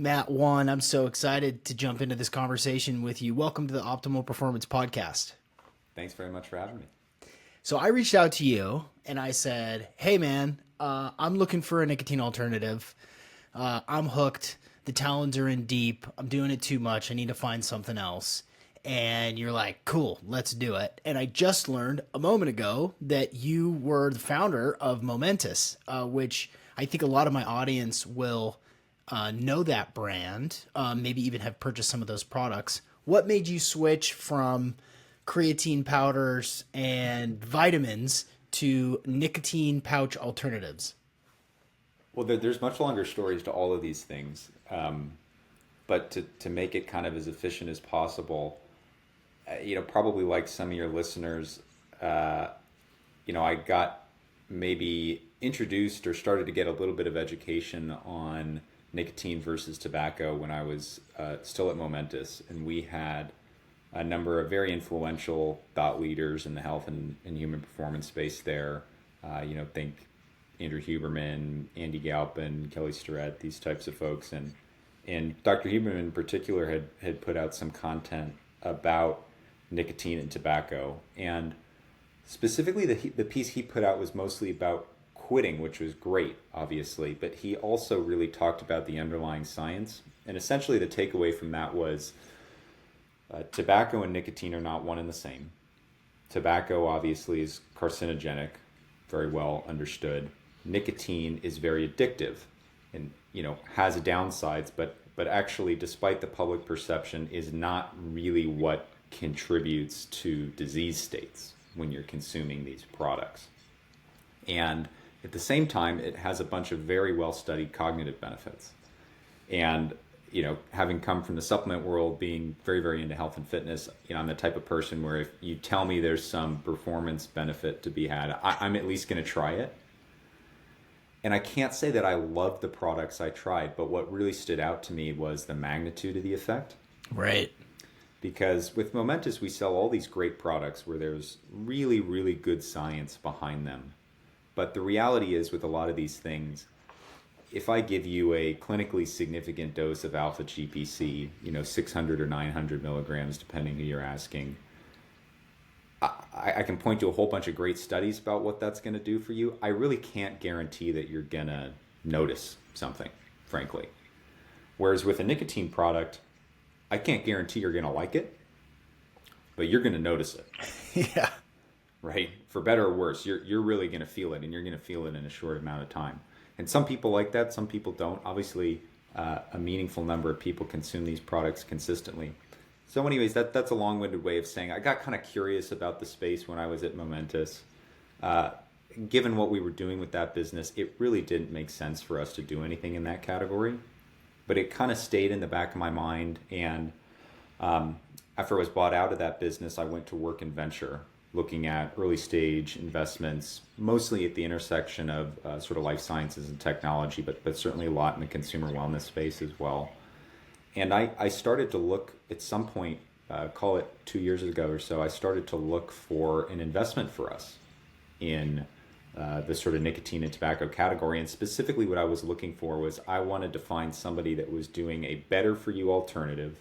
Matt Wan. I'm so excited to jump into this conversation with you. Welcome to the Optimal Performance Podcast. Thanks very much for having me. So I reached out to you and I said, hey man, I'm looking for a nicotine alternative. I'm hooked. The talons are in deep. I'm doing it too much. I need to find something else. And you're like, cool, let's do it. And I just learned a moment ago that you were the founder of Momentous, which I think a lot of my audience will know that brand, maybe even have purchased some of those products. What made you switch from creatine powders and vitamins to nicotine pouch alternatives? Well, there's much longer stories to all of these things, but to make it kind of as efficient as possible, probably like some of your listeners, I got maybe introduced or started to get a little bit of education on nicotine versus tobacco when I was still at Momentous, and we had a number of very influential thought leaders in the health and human performance space there. Think Andrew Huberman, Andy Galpin, Kelly Starrett, these types of folks. And Dr. Huberman in particular had put out some content about nicotine and tobacco. And specifically the piece he put out was mostly about quitting, which was great, obviously. But he also really talked about the underlying science. And essentially the takeaway from that was tobacco and nicotine are not one and the same. Tobacco obviously is carcinogenic, very well understood. Nicotine is very addictive and has downsides, but actually, despite the public perception, is not really what contributes to disease states when you're consuming these products. And at the same time, it has a bunch of very well studied cognitive benefits. And having come from the supplement world, being very, very into health and fitness, I'm the type of person where if you tell me there's some performance benefit to be had, I'm at least going to try it. And I can't say that I loved the products I tried, but what really stood out to me was the magnitude of the effect. Right. Because with Momentous, we sell all these great products where there's really, really good science behind them. But the reality is with a lot of these things, if I give you a clinically significant dose of alpha GPC, 600 or 900 milligrams, depending who you're asking, I can point to a whole bunch of great studies about what that's going to do for you. I really can't guarantee that you're going to notice something, frankly. Whereas with a nicotine product, I can't guarantee you're going to like it, but you're going to notice it. Yeah. Right? For better or worse, you're really going to feel it, and you're going to feel it in a short amount of time. And some people like that, some people don't. Obviously, a meaningful number of people consume these products consistently. So anyways, that's a long-winded way of saying I got kind of curious about the space when I was at Momentous. Given what we were doing with that business, it really didn't make sense for us to do anything in that category. But it kind of stayed in the back of my mind. And after I was bought out of that business, I went to work in venture, looking at early stage investments, mostly at the intersection of sort of life sciences and technology, but certainly a lot in the consumer wellness space as well. And I started to look at some point, call it 2 years ago or so, I started to look for an investment for us in the sort of nicotine and tobacco category. And specifically what I was looking for was I wanted to find somebody that was doing a better for you alternative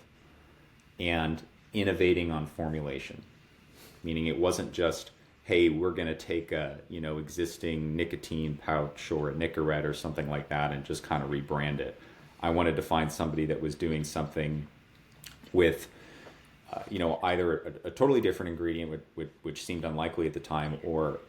and innovating on formulation. Meaning it wasn't just, hey, we're going to take a existing nicotine pouch or a Nicorette or something like that and just kind of rebrand it. I wanted to find somebody that was doing something with, either a totally different ingredient, which seemed unlikely at the time, or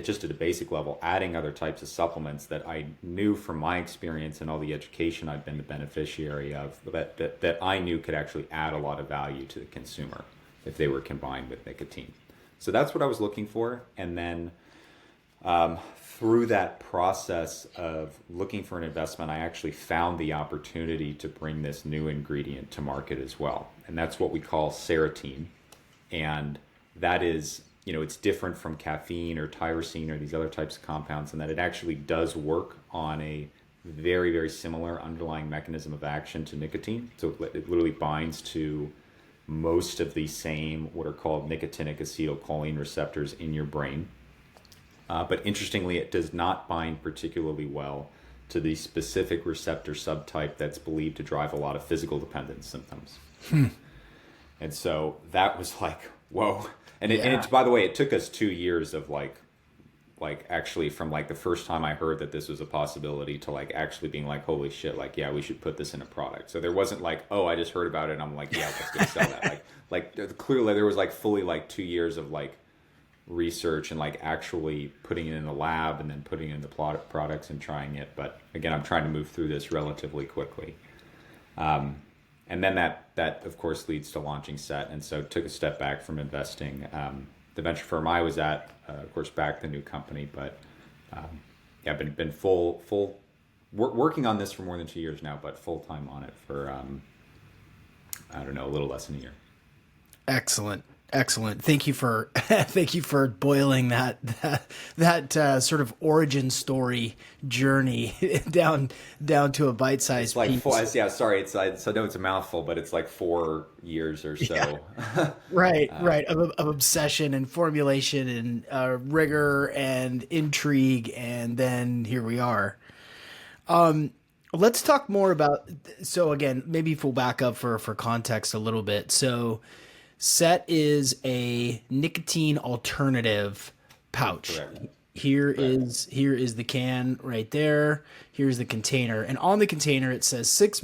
just at a basic level, adding other types of supplements that I knew from my experience and all the education I've been the beneficiary of, that I knew could actually add a lot of value to the consumer if they were combined with nicotine. So that's what I was looking for. And then through that process of looking for an investment, I actually found the opportunity to bring this new ingredient to market as well. And that's what we call seratine. And that is, it's different from caffeine or tyrosine or these other types of compounds, in that it actually does work on a very, very similar underlying mechanism of action to nicotine. So it literally binds to most of the same what are called nicotinic acetylcholine receptors in your brain. But interestingly, it does not bind particularly well to the specific receptor subtype that's believed to drive a lot of physical dependence symptoms. And so that was like, whoa. And it, by the way, it took us 2 years of like actually from like the first time I heard that this was a possibility to like actually being like, holy shit, like, yeah, we should put this in a product. So there wasn't like, oh, I just heard about it and I'm like, yeah, let's go sell that. Like clearly there was like fully like 2 years of like research and like actually putting it in the lab and then putting it in the products and trying it. But again, I'm trying to move through this relatively quickly. And then that of course leads to launching Sett. And so took a step back from investing. The venture firm I was at, of course, backed the new company, but yeah, been full working on this for more than 2 years now, but full time on it for I don't know, a little less than a year. Excellent. Thank you for thank you for boiling that sort of origin story journey down to a bite-sized like piece. yeah, sorry, so I know it's a mouthful, but it's like 4 years or so. Yeah. Right. Of obsession and formulation and rigor and intrigue, and then here we are. Let's talk more about. So again, maybe if we'll back up for context a little bit. So Sett is a nicotine alternative pouch. Correct. Here is the can right there. Here's the container, and on the container it says 6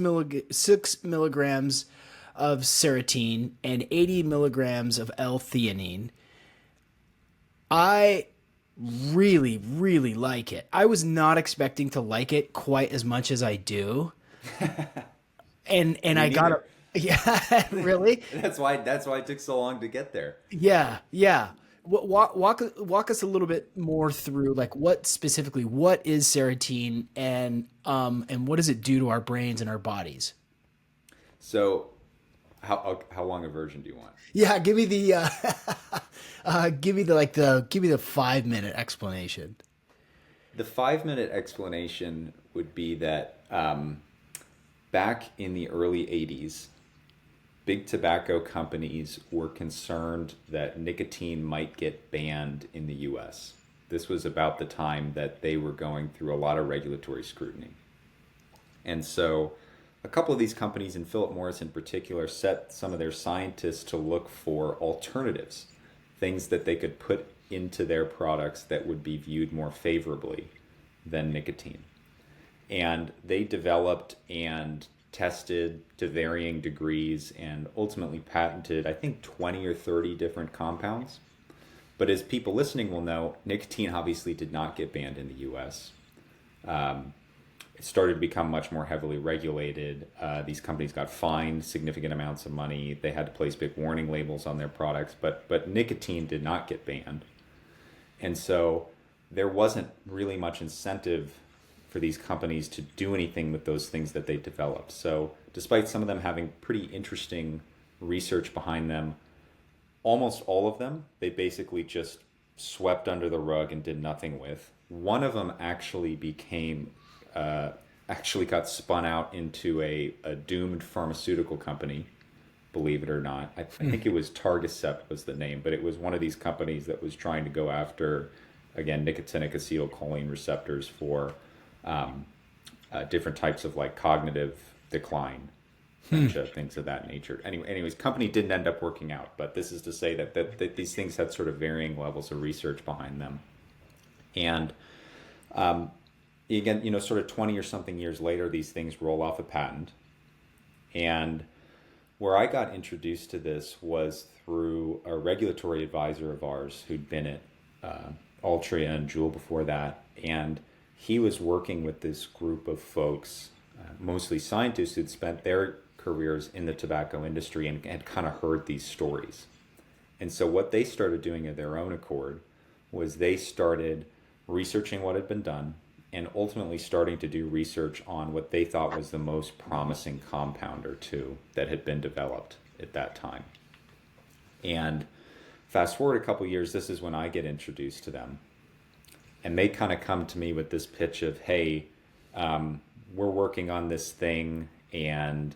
milligrams of seratine and 80 milligrams of L-theanine. I really like it. I was not expecting to like it quite as much as I do, and I got it. Yeah, really. That's why it took so long to get there. Yeah. Walk us a little bit more through like what is seratine and what does it do to our brains and our bodies? So, how long a version do you want? Yeah, give me the 5-minute explanation. The 5-minute explanation would be that back in the early 80s, big tobacco companies were concerned that nicotine might get banned in the US. This was about the time that they were going through a lot of regulatory scrutiny. And so a couple of these companies, and Philip Morris in particular, set some of their scientists to look for alternatives, things that they could put into their products that would be viewed more favorably than nicotine. And they developed and tested to varying degrees and ultimately patented, I think, 20 or 30 different compounds. But as people listening will know, nicotine obviously did not get banned in the US. It started to become much more heavily regulated. These companies got fined significant amounts of money. They had to place big warning labels on their products, but nicotine did not get banned. And so there wasn't really much incentive for these companies to do anything with those things that they developed. So despite some of them having pretty interesting research behind them, almost all of them, they basically just swept under the rug and did nothing with. One of them actually got spun out into a doomed pharmaceutical company, believe it or not. I think it was Targacept was the name, but it was one of these companies that was trying to go after, again, nicotinic acetylcholine receptors for different types of like cognitive decline, things of that nature. Anyways, company didn't end up working out, but this is to say that these things had sort of varying levels of research behind them. And again, sort of 20 or something years later, these things roll off a patent. And where I got introduced to this was through a regulatory advisor of ours who'd been at Altria and Juul before that. And he was working with this group of folks, mostly scientists who'd spent their careers in the tobacco industry and had kind of heard these stories. And so what they started doing of their own accord was they started researching what had been done and ultimately starting to do research on what they thought was the most promising compound or two that had been developed at that time. And fast forward a couple years, this is when I get introduced to them. And they kind of come to me with this pitch of, hey, we're working on this thing and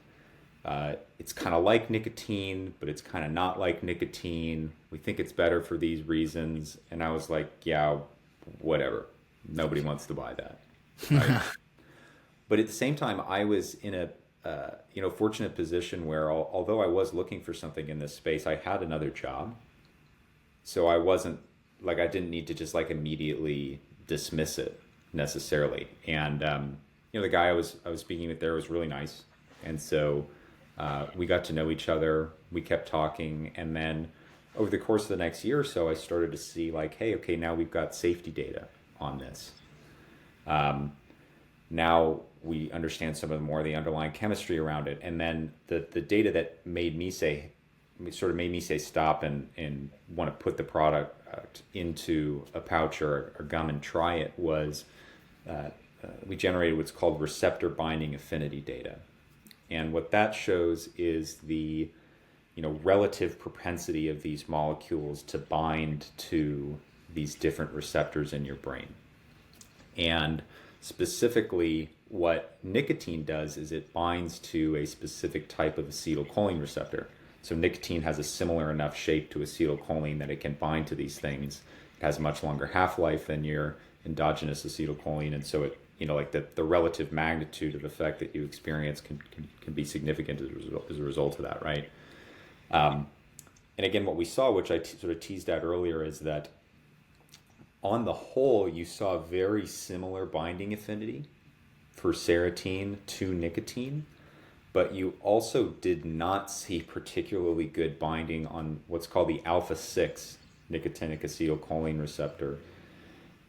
it's kind of like nicotine, but it's kind of not like nicotine. We think it's better for these reasons. And I was like, yeah, whatever. Nobody wants to buy that. Right? But at the same time, I was in a fortunate position where although I was looking for something in this space, I had another job, so I wasn't like I didn't need to just like immediately dismiss it necessarily. And the guy I was speaking with there was really nice, and so we got to know each other. We kept talking, and then over the course of the next year or so, I started to see like, hey, okay, now we've got safety data on this. Now we understand some of the more of the underlying chemistry around it, and then the data that made me say stop and want to put the product into a pouch or gum and try it was we generated what's called receptor binding affinity data, and what that shows is the relative propensity of these molecules to bind to these different receptors in your brain. And specifically, what nicotine does is it binds to a specific type of acetylcholine receptor. So nicotine has a similar enough shape to acetylcholine that it can bind to these things. It has a much longer half-life than your endogenous acetylcholine, and so it, like the relative magnitude of effect that you experience can be significant as a result of that, right? And again, what we saw, which I sort of teased out earlier, is that on the whole, you saw very similar binding affinity for seratine to nicotine, but you also did not see particularly good binding on what's called the alpha-6 nicotinic acetylcholine receptor.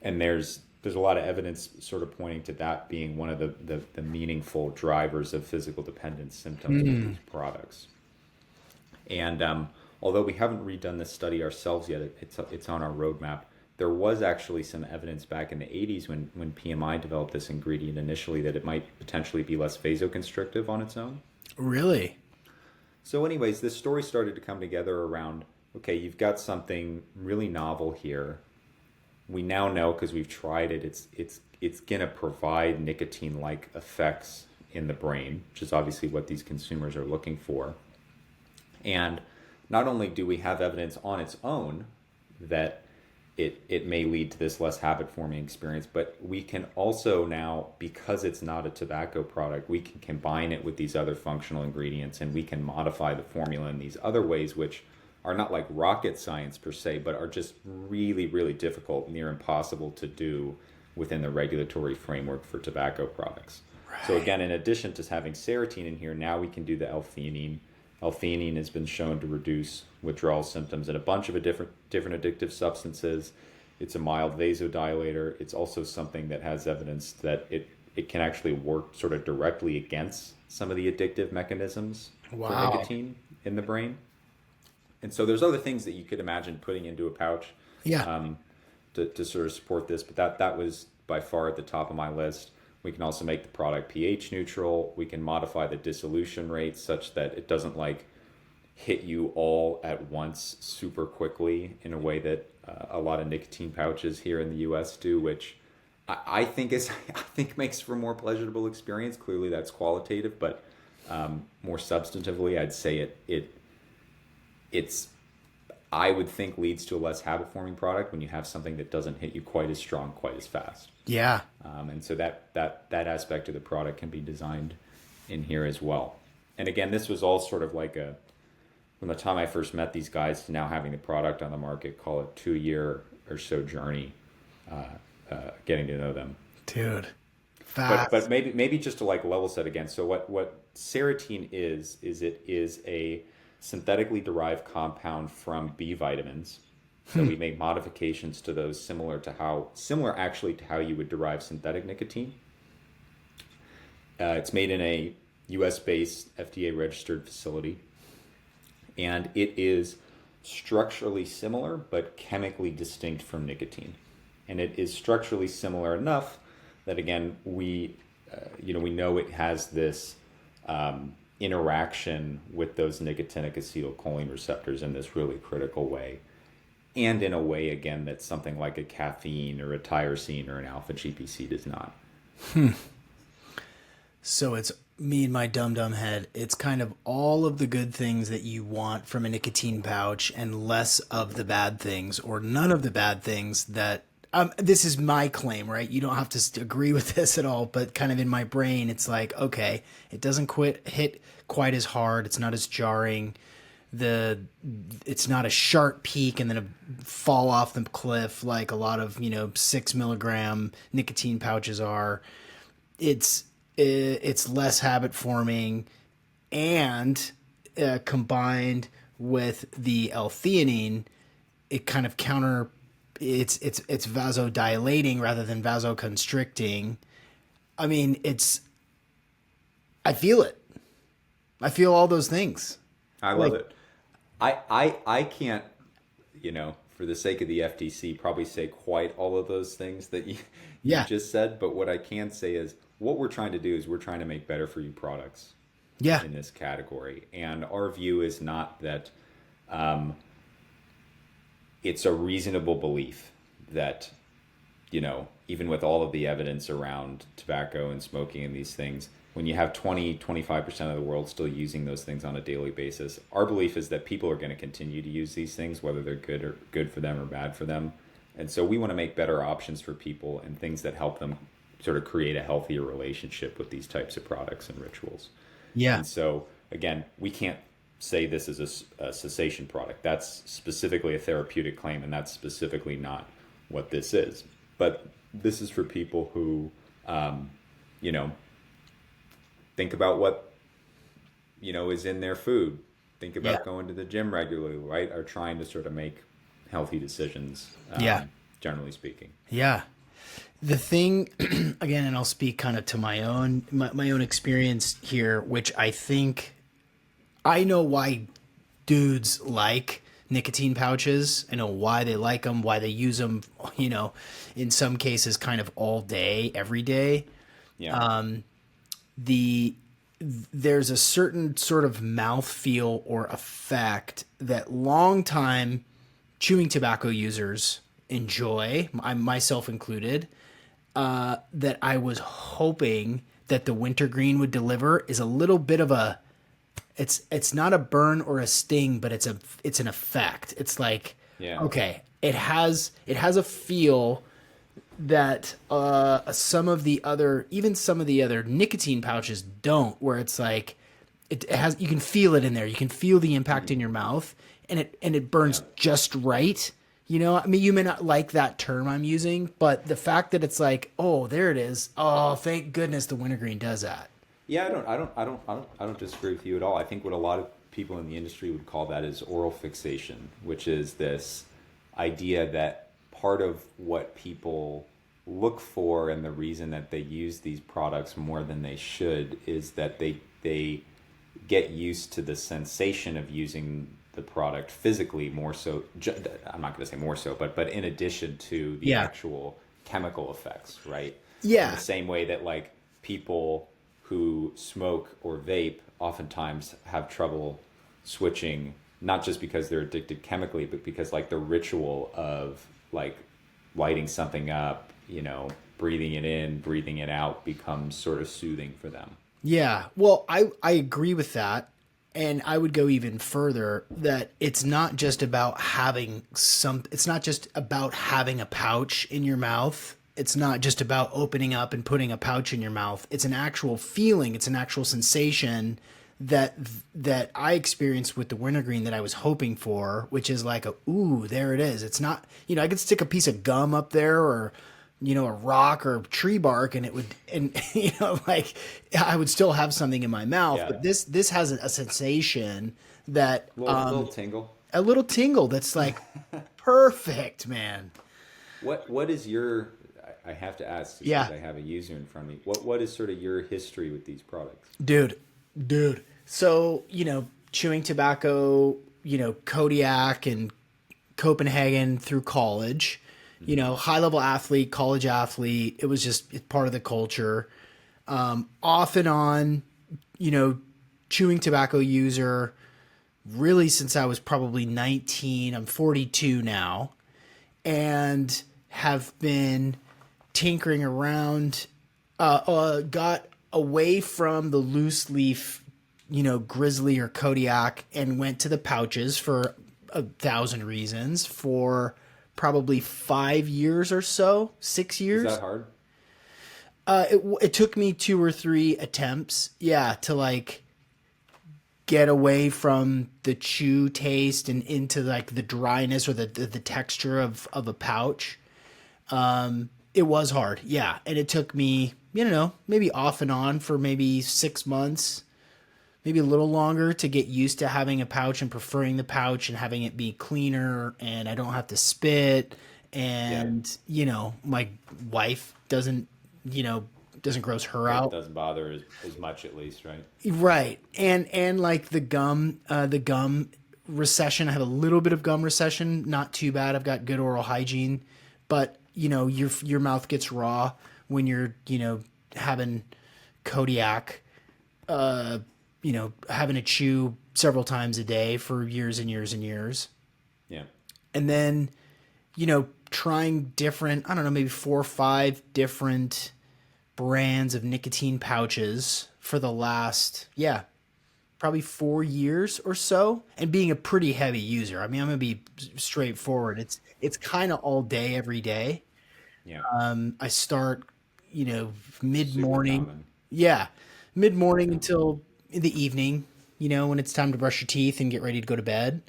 And there's a lot of evidence sort of pointing to that being one of the meaningful drivers of physical dependence symptoms with these products. And although we haven't redone this study ourselves yet, it's on our roadmap. There was actually some evidence back in the 80s when PMI developed this ingredient initially that it might potentially be less vasoconstrictive on its own. Really? So anyways, this story started to come together around, okay, you've got something really novel here. We now know, because we've tried it, it's going to provide nicotine-like effects in the brain, which is obviously what these consumers are looking for. And not only do we have evidence on its own that it may lead to this less habit-forming experience, but we can also now, because it's not a tobacco product, we can combine it with these other functional ingredients, and we can modify the formula in these other ways, which are not like rocket science per se, but are just really, really difficult, near impossible to do within the regulatory framework for tobacco products. Right. So again, in addition to having seratine in here, now we can do the L-theanine. L-theanine has been shown to reduce withdrawal symptoms in a bunch of different addictive substances. It's a mild vasodilator. It's also something that has evidence that it can actually work sort of directly against some of the addictive mechanisms for nicotine in the brain. And so there's other things that you could imagine putting into a pouch to sort of support this, but that was by far at the top of my list. We can also make the product pH neutral. We can modify the dissolution rate such that it doesn't like hit you all at once super quickly in a way that a lot of nicotine pouches here in the US do, which I think makes for a more pleasurable experience. Clearly that's qualitative, but more substantively, I'd say it's I would think leads to a less habit-forming product when you have something that doesn't hit you quite as strong, quite as fast. Yeah. And so that aspect of the product can be designed in here as well. And again, this was all sort of like from the time I first met these guys to now having the product on the market, call it 2-year or so journey, getting to know them. Dude, fast. But maybe just to like level set again. So what Ceratine is it is a synthetically derived compound from B vitamins. So we make modifications to those similar actually to how you would derive synthetic nicotine. It's made in a US-based FDA-registered facility, and it is structurally similar but chemically distinct from nicotine. And it is structurally similar enough that again we know it has this interaction with those nicotinic acetylcholine receptors in this really critical way. And in a way, again, that something like a caffeine or a tyrosine or an alpha GPC does not. So it's me and my dumb head. It's kind of all of the good things that you want from a nicotine pouch and less of the bad things, or none of the bad things that This is my claim, right? You don't have to agree with this at all, but kind of in my brain, it's like, okay, it doesn't hit quite as hard. It's not as jarring. It's not a sharp peak and then a fall off the cliff like a lot of 6 milligram nicotine pouches are. It's less habit forming, and combined with the L-theanine, it kind of it's vasodilating rather than vasoconstricting. I mean, I feel it. I feel all those things. I love it. I can't, for the sake of the FTC, probably say quite all of those things that you just said. But what I can say is what we're trying to do is we're trying to make better for you products in this category. And our view is not that it's a reasonable belief that, even with all of the evidence around tobacco and smoking and these things, when you have 25% of the world still using those things on a daily basis, our belief is that people are going to continue to use these things, whether they're good for them or bad for them. And so we want to make better options for people and things that help them sort of create a healthier relationship with these types of products and rituals. Yeah. And so, again, we can't say this is a cessation product. That's specifically a therapeutic claim, and that's specifically not what this is. But this is for people who, think about what, is in their food. Think about going to the gym regularly, right? Are trying to sort of make healthy decisions, generally speaking. Yeah. The thing, again, and I'll speak kind of to my own experience here, which I think I know why dudes like nicotine pouches. I know why they like them, why they use them, in some cases kind of all day, every day. Yeah. There's a certain sort of mouthfeel or effect that longtime chewing tobacco users enjoy, myself included, that I was hoping that the wintergreen would deliver is a little bit of it's not a burn or a sting, but it's an effect. It's like, okay, it has a feel that some of the other nicotine pouches don't, where it's like you can feel it in there. You can feel the impact in your mouth, and it burns just right. I mean, you may not like that term I'm using, but the fact that it's like, oh, there it is. Oh, thank goodness the wintergreen does that. Yeah, I don't disagree with you at all. I think what a lot of people in the industry would call that is oral fixation, which is this idea that part of what people look for and the reason that they use these products more than they should is that they get used to the sensation of using the product physically more so. I'm not going to say more so, but in addition to the actual chemical effects, right? Yeah. In the same way that like people who smoke or vape oftentimes have trouble switching, not just because they're addicted chemically, but because like the ritual of like lighting something up, breathing it in, breathing it out becomes sort of soothing for them. Yeah. Well, I agree with that. And I would go even further that it's not just about having a pouch in your mouth. It's not just about opening up and putting a pouch in your mouth. It's an actual feeling. It's an actual sensation that I experienced with the wintergreen that I was hoping for, which is like ooh, there it is. It's not, I could stick a piece of gum up there or, a rock or tree bark and it would, and, like I would still have something in my mouth, but this has a sensation that, little tingle, a little tingle. That's like perfect, man. What is your, I have to ask, because I have a user in front of me. What is sort of your history with these products? Dude. So, chewing tobacco, Kodiak and Copenhagen through college, high level athlete, college athlete. It was just part of the culture. Off and on, chewing tobacco user really since I was probably 19. I'm 42 now and have been tinkering around, got away from the loose leaf, Grizzly or Kodiak and went to the pouches for 1,000 reasons, for probably 5 years or so, 6 Is years. that hard? It took me 2 or 3 attempts, yeah, to like get away from the chew taste and into like the dryness or the texture of a pouch. It was hard, yeah, and it took me, maybe off and on for maybe 6 months, maybe a little longer to get used to having a pouch and preferring the pouch and having it be cleaner and I don't have to spit Yeah. and my wife doesn't gross her It out. doesn't bother as much, at least, right? Right. And like the gum recession, I have a little bit of gum recession, not too bad. I've got good oral hygiene, but your mouth gets raw when you're, having Kodiak, having to chew several times a day for years and years and years. Yeah. And then, trying different, I don't know, maybe 4 or 5 different brands of nicotine pouches for the last, probably 4 years or so, and being a pretty heavy user. I mean, I'm gonna be straightforward. It's kind of all day, every day. Yeah. I start, mid Super morning. common. Yeah, mid morning until in the evening. When it's time to brush your teeth and get ready to go to bed.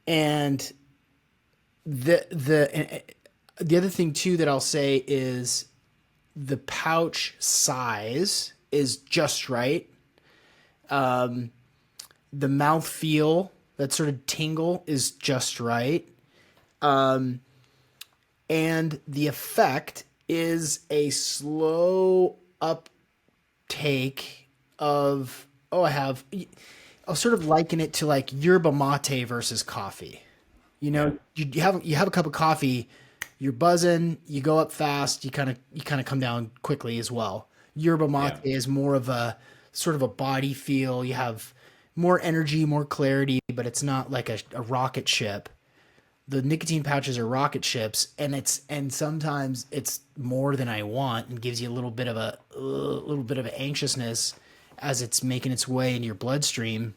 And the other thing too that I'll say is the pouch size is just right. The mouth feel, that sort of tingle, is just right. And the effect is a slow uptake of, I'll sort of liken it to like yerba mate versus coffee. You have a cup of coffee, you're buzzing, you go up fast, you kind of come down quickly as well. Yerba mate Yeah. is more of a sort of a body feel. You have more energy, more clarity, but it's not like a rocket ship. The nicotine pouches are rocket ships, and sometimes it's more than I want and gives you a little bit of anxiousness as it's making its way into your bloodstream.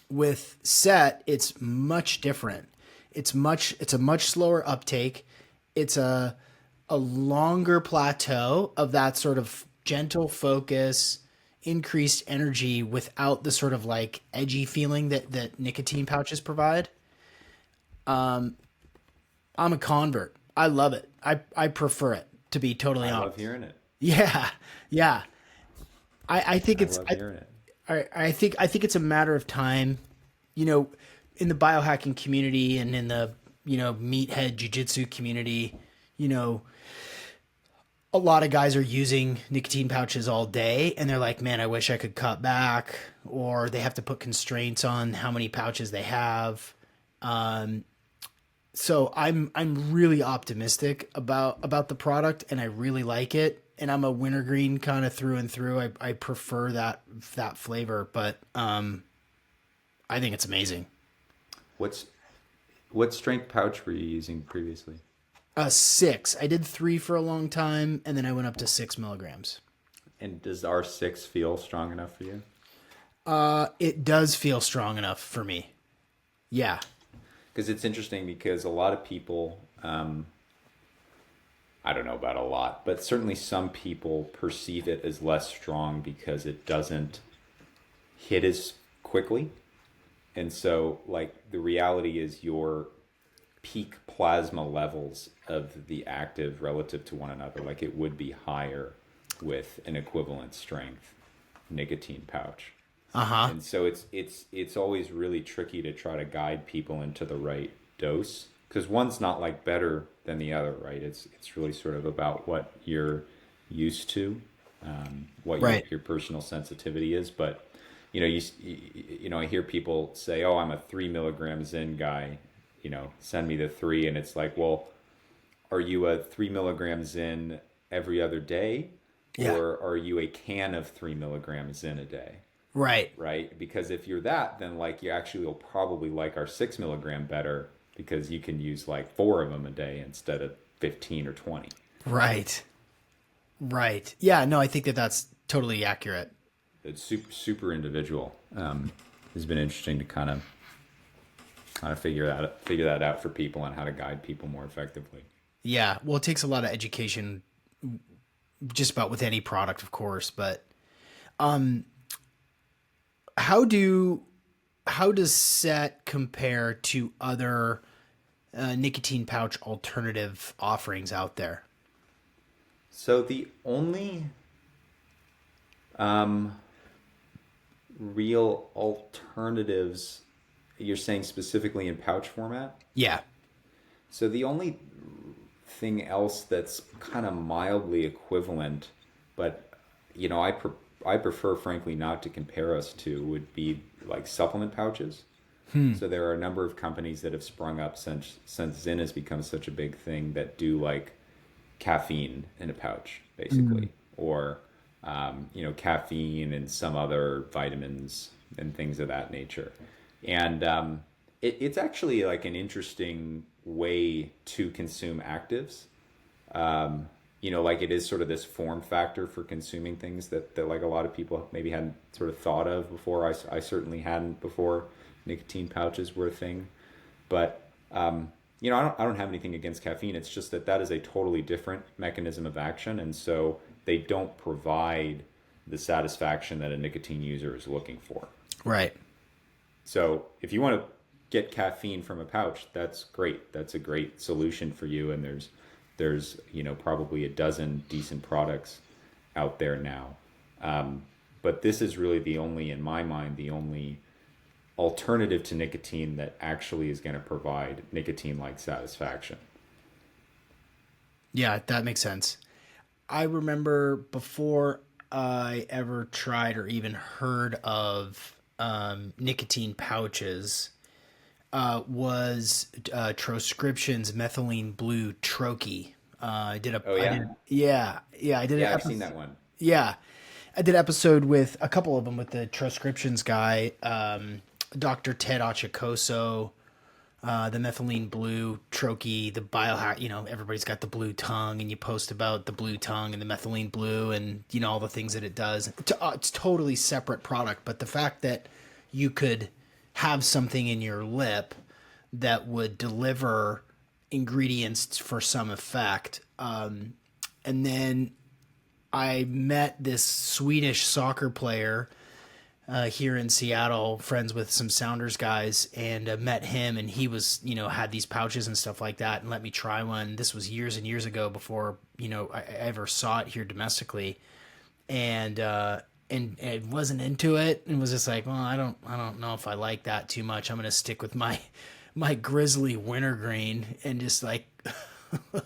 With Sett, it's much different. It's a much slower uptake. It's a longer plateau of that sort of gentle focus, increased energy without the sort of like edgy feeling that nicotine pouches provide. I'm a convert. I love it. I prefer it, to be totally I honest. love hearing it. Yeah, yeah. I think I it's love hearing it. I think it's a matter of time, in the biohacking community and in the meathead jujitsu community, a lot of guys are using nicotine pouches all day, and they're like, "Man, I wish I could cut back," or they have to put constraints on how many pouches they have. So I'm really optimistic about the product, and I really like it. And I'm a wintergreen kind of through and through. I prefer that flavor, but I think it's amazing. What's what strength pouch were you using previously? 6. I did 3 for a long time, and then I went up to 6 milligrams. And does R6 feel strong enough for you? It does feel strong enough for me. Yeah. Because it's interesting because a lot of people, I don't know about a lot, but certainly some people perceive it as less strong because it doesn't hit as quickly. And so, like, the reality is your peak plasma levels of the active relative to one another, like it would be higher with an equivalent strength nicotine pouch. Uh-huh. And so it's always really tricky to try to guide people into the right dose because one's not like better than the other, right? It's really sort of about what you're used to, what Right. your personal sensitivity is. But I hear people say, "Oh, I'm a 3 milligram Zyn guy. Send me the 3," and it's like, well, are you a 3 milligram Zyn every other day, Yeah. or are you a can of 3 milligram Zyn a day? Right. Right? Because if you're that, then like you actually will probably like our 6 milligram better because you can use like 4 of them a day instead of 15 or 20. Right. Right. Yeah, no, I think that's totally accurate. It's super, super individual. It's been interesting to kind of how to figure that out for people and how to guide people more effectively. Yeah, well, it takes a lot of education, just about with any product, of course. But how do how does Sett compare to other nicotine pouch alternative offerings out there? So the only um, real alternatives you're saying specifically in pouch format? Yeah. So the only thing else that's kind of mildly equivalent, but I prefer frankly not to compare us to would be like supplement pouches. So there are a number of companies that have sprung up since Zyn has become such a big thing that do like caffeine in a pouch, basically, or caffeine and some other vitamins and things of that nature. And it's actually like an interesting way to consume actives. Like it is sort of this form factor for consuming things that like a lot of people maybe hadn't sort of thought of before. I certainly hadn't before nicotine pouches were a thing. But I don't have anything against caffeine. It's just that is a totally different mechanism of action, and so they don't provide the satisfaction that a nicotine user is looking for. Right. So if you want to get caffeine from a pouch, that's great. That's a great solution for you. And there's probably a dozen decent products out there now. But this is really in my mind, the only alternative to nicotine that actually is going to provide nicotine-like satisfaction. Yeah, that makes sense. I remember before I ever tried or even heard of nicotine pouches, was Troscription's methylene blue troche. I did a, Oh I yeah, did, yeah, I did yeah, I've seen that one. yeah, I did an episode with a couple of them with the Troscriptions guy, Dr. Ted Achikoso, the methylene blue troche, the biohack. Everybody's got the blue tongue, and you post about the blue tongue and the methylene blue, and all the things that it does. It's totally separate product, but the fact that you could have something in your lip that would deliver ingredients for some effect, and then I met this Swedish soccer player here in Seattle, friends with some Sounders guys, and met him, and he was, had these pouches and stuff like that, and let me try one. This was years and years ago before, I ever saw it here domestically, and I wasn't into it, and was just like, well, I don't know if I like that too much. I'm gonna stick with my Grizzly wintergreen, and just like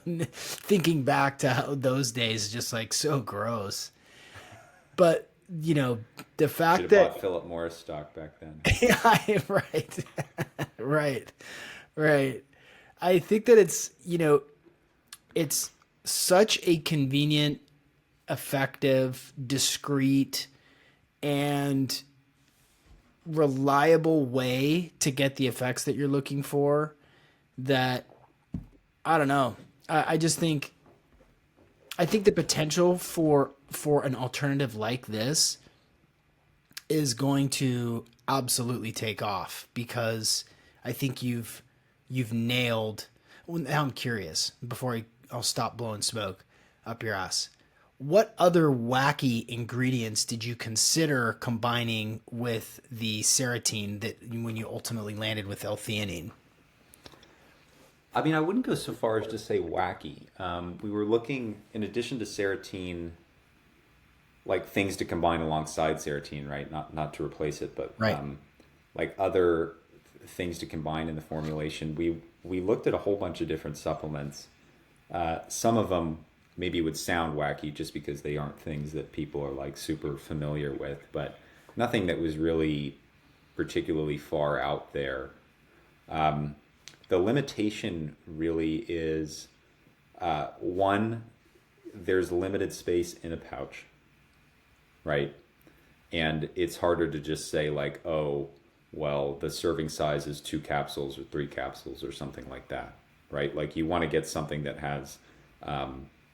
thinking back to how those days, just like so gross, but. The fact Should have that bought Philip Morris stock back then. yeah, right, right. I think that it's such a convenient, effective, discreet, and reliable way to get the effects that you're looking for that I don't know. I just think the potential for an alternative like this is going to absolutely take off, because I think you've nailed. Well, now I'm curious. Before I'll stop blowing smoke up your ass. What other wacky ingredients did you consider combining with the seratine that when you ultimately landed with L-theanine? I mean, I wouldn't go so far as to say wacky. We were looking, in addition to seratine, like things to combine alongside seratine, right? Not to replace it, but Right. like other things to combine in the formulation. We looked at a whole bunch of different supplements. Some of them maybe would sound wacky just because they aren't things that people are like super familiar with, but nothing that was really particularly far out there. The limitation really is one, there's limited space in a pouch, right? And it's harder to just say like, oh, well, the serving size is 2 capsules or 3 capsules or something like that, right? Like you want to get something that has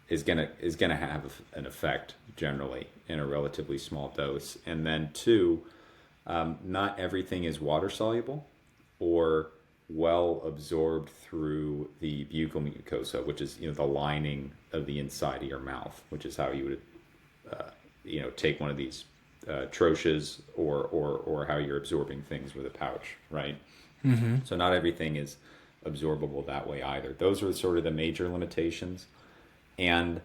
is gonna have an effect generally in a relatively small dose. And then two, not everything is water soluble, or well absorbed through the buccal mucosa, which is, the lining of the inside of your mouth, which is how you would take one of these troches, or how you're absorbing things with a pouch, right? Mm-hmm. So not everything is absorbable that way either. Those are sort of the major limitations. And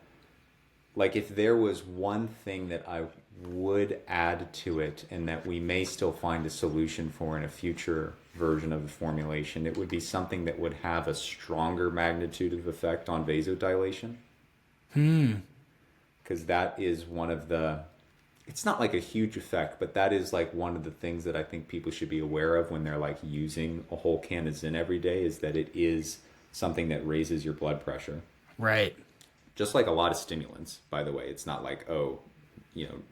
like, if there was one thing that I would add to it, and that we may still find a solution for in a future version of the formulation, it would be something that would have a stronger magnitude of effect on vasodilation. Because that is one of the, it's not like a huge effect, but that is like one of the things that I think people should be aware of when they're like using a whole can of Zyn every day, is that it is something that raises your blood pressure. Right. Just like a lot of stimulants, by the way. It's not like,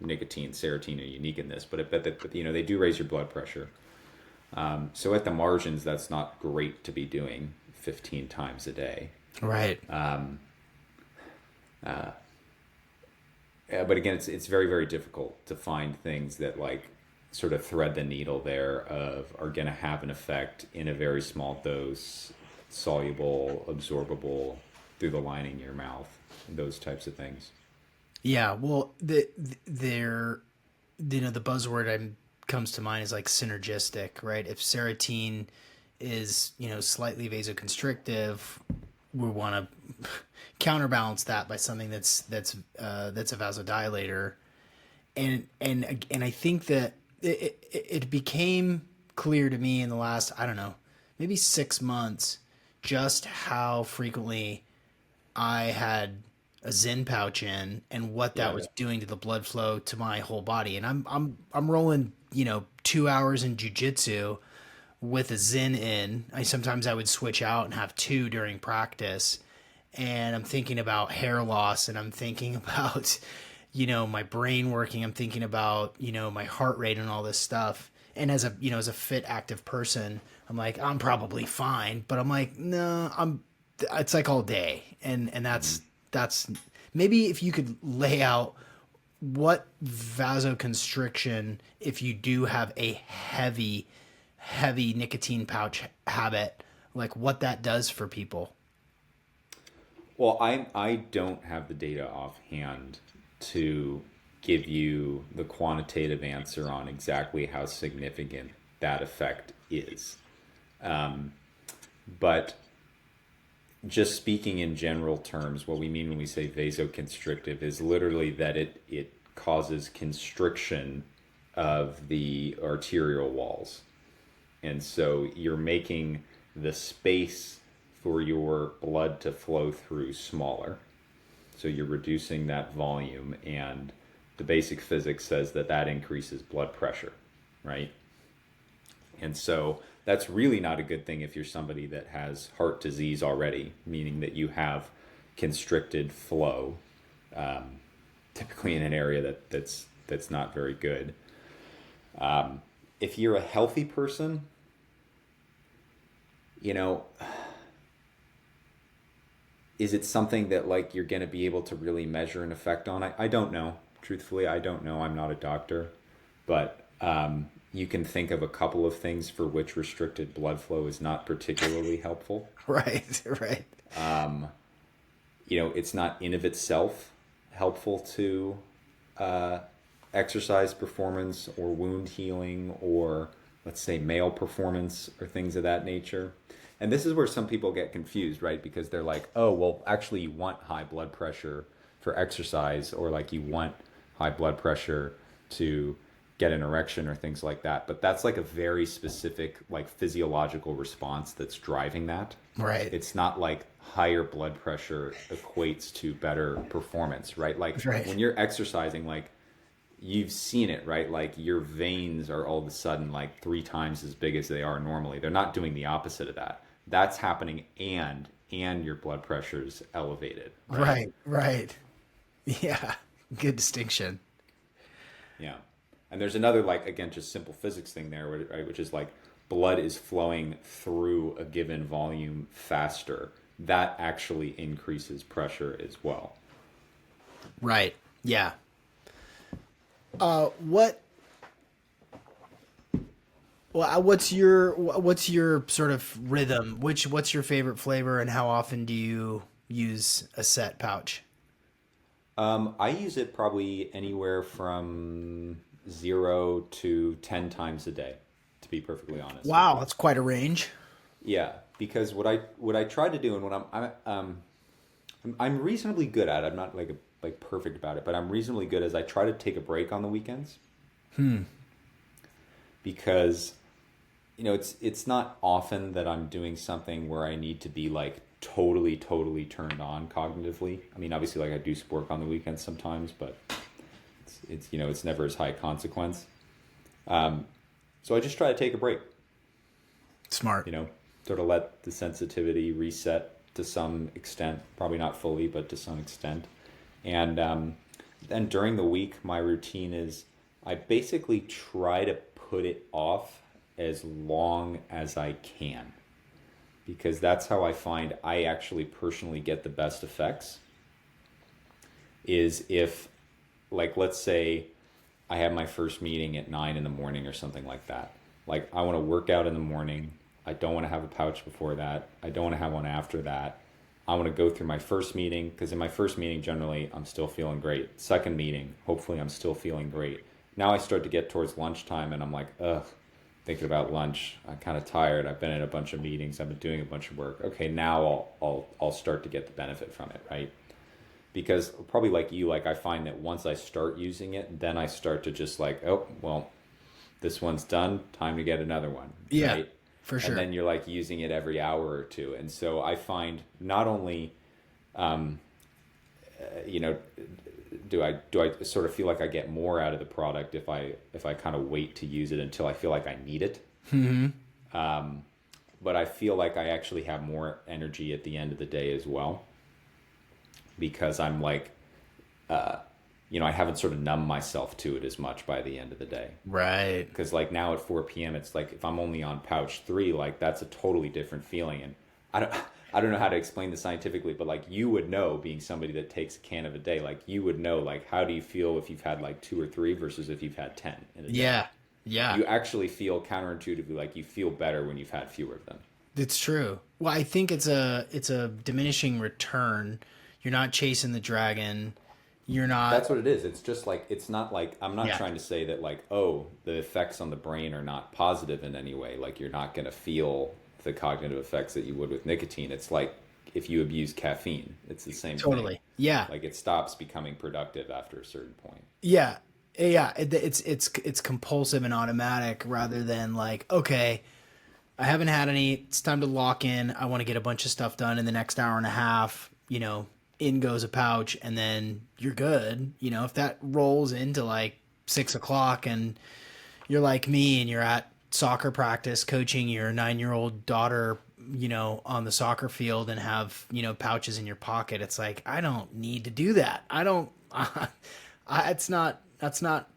nicotine, seratine are unique in this, but they do raise your blood pressure. So at the margins, that's not great to be doing 15 times a day. Right. But again, it's very, very difficult to find things that like sort of thread the needle there are going to have an effect in a very small dose, soluble, absorbable through the lining of your mouth, those types of things. Yeah. Well, the buzzword comes to mind is like synergistic, right? If seratine is, slightly vasoconstrictive, we want to counterbalance that by something that's a vasodilator, and I think that it became clear to me in the last, I don't know, maybe 6 months, just how frequently I had a Zyn pouch in, and what that was doing to the blood flow to my whole body. And I'm rolling 2 hours in jujitsu with a Zyn in. Sometimes I would switch out and have two during practice, and I'm thinking about hair loss, and I'm thinking about my brain working. I'm thinking about my heart rate and all this stuff. And as a fit, active person, I'm like, I'm probably fine, but I'm like, no, it's like all day, and that's maybe if you could lay out what vasoconstriction, if you do have a heavy nicotine pouch habit, like what that does for people. Well, I don't have the data offhand to give you the quantitative answer on exactly how significant that effect is. But just speaking in general terms, what we mean when we say vasoconstrictive is literally that it causes constriction of the arterial walls. And so you're making the space for your blood to flow through smaller. So you're reducing that volume, and the basic physics says that increases blood pressure, right? And so that's really not a good thing if you're somebody that has heart disease already, meaning that you have constricted flow, typically in an area that's not very good. If you're a healthy person, is it something that like you're going to be able to really measure an effect on? I don't know. Truthfully, I don't know. I'm not a doctor, but you can think of a couple of things for which restricted blood flow is not particularly helpful. Right. It's not in of itself helpful to exercise performance or wound healing, or let's say male performance or things of that nature. And this is where some people get confused, right? Because they're like, oh, well, actually you want high blood pressure for exercise, or like you want high blood pressure to get an erection or things like that. But that's like a very specific like physiological response that's driving that. Right. It's not like higher blood pressure equates to better performance, right? Like when you're exercising, like you've seen it, right? Like your veins are all of a sudden like 3 times as big as they are normally. They're not doing the opposite of that. That's happening, and your blood pressure is elevated. Right. Yeah. Good distinction. Yeah. And there's another, like, again, just simple physics thing there, right? Which is like blood is flowing through a given volume faster. That actually increases pressure as well. Right. Yeah. What Well, what's your sort of rhythm? What's your favorite flavor, and how often do you use a Sett pouch? I use it probably anywhere from 0 to 10 times a day, to be perfectly honest with Wow, you. that's quite a range. Yeah, because what I try to do, and what I'm reasonably good at. I'm not like perfect about it, but I'm reasonably good as I try to take a break on the weekends because it's not often that I'm doing something where I need to be like totally turned on cognitively. I mean, obviously, like I do work on the weekends sometimes, but it's never as high consequence. So I just try to take a break. Smart. You know, sort of let the sensitivity reset to some extent, probably not fully, but to some extent. And then during the week, my routine is I basically try to put it off as long as I can because that's how I find I actually personally get the best effects is if, like, let's say I have my first meeting at 9 in the morning or something like that. Like, I want to work out in the morning. I don't want to have a pouch before that. I don't want to have one after that. I want to go through my first meeting because in my first meeting, generally, I'm still feeling great. Second meeting, hopefully, I'm still feeling great. Now I start to get towards lunchtime and I'm like, ugh, thinking about lunch. I'm kind of tired. I've been in a bunch of meetings. I've been doing a bunch of work. Okay, now I'll start to get the benefit from it, right? Because probably like you, like I find that once I start using it, then I start to just like, oh, well, this one's done, time to get another one, Yeah, right? for And sure. then you're like using it every hour or two. And so I find not only, you know, do I sort of feel like I get more out of the product if I kind of wait to use it until I feel like I need it, but I feel like I actually have more energy at the end of the day as well because I'm like, I haven't sort of numbed myself to it as much by the end of the day. Right. Because like now at 4 p.m. it's like if I'm only on pouch three, like that's a totally different feeling. And I don't I don't know how to explain this scientifically, but like you would know being somebody that takes a can of a day, like you would know like how do you feel if you've had like two or three versus if you've had 10 in a day. Yeah. Yeah. You actually feel counterintuitively like you feel better when you've had fewer of them. It's true. Well, I think it's a diminishing return. You're not chasing the dragon. You're not. That's what it is. It's just like it's not like I'm not Yeah. trying to say that like oh the effects on the brain are not positive in any way. Like you're not going to feel the cognitive effects that you would with nicotine. It's like if you abuse caffeine, it's the same thing. Totally. Yeah. Like it stops becoming productive after a certain point. Yeah. Yeah. It's compulsive and automatic rather than like, okay, I haven't had any. It's time to lock in. I want to get a bunch of stuff done in the next hour and a half. In goes a pouch, and then you're good. If that rolls into like 6 o'clock, and you're like me, and you're at soccer practice coaching your 9-year-old daughter, on the soccer field, and have pouches in your pocket. It's like I don't need to do that. I don't. It's not. That's not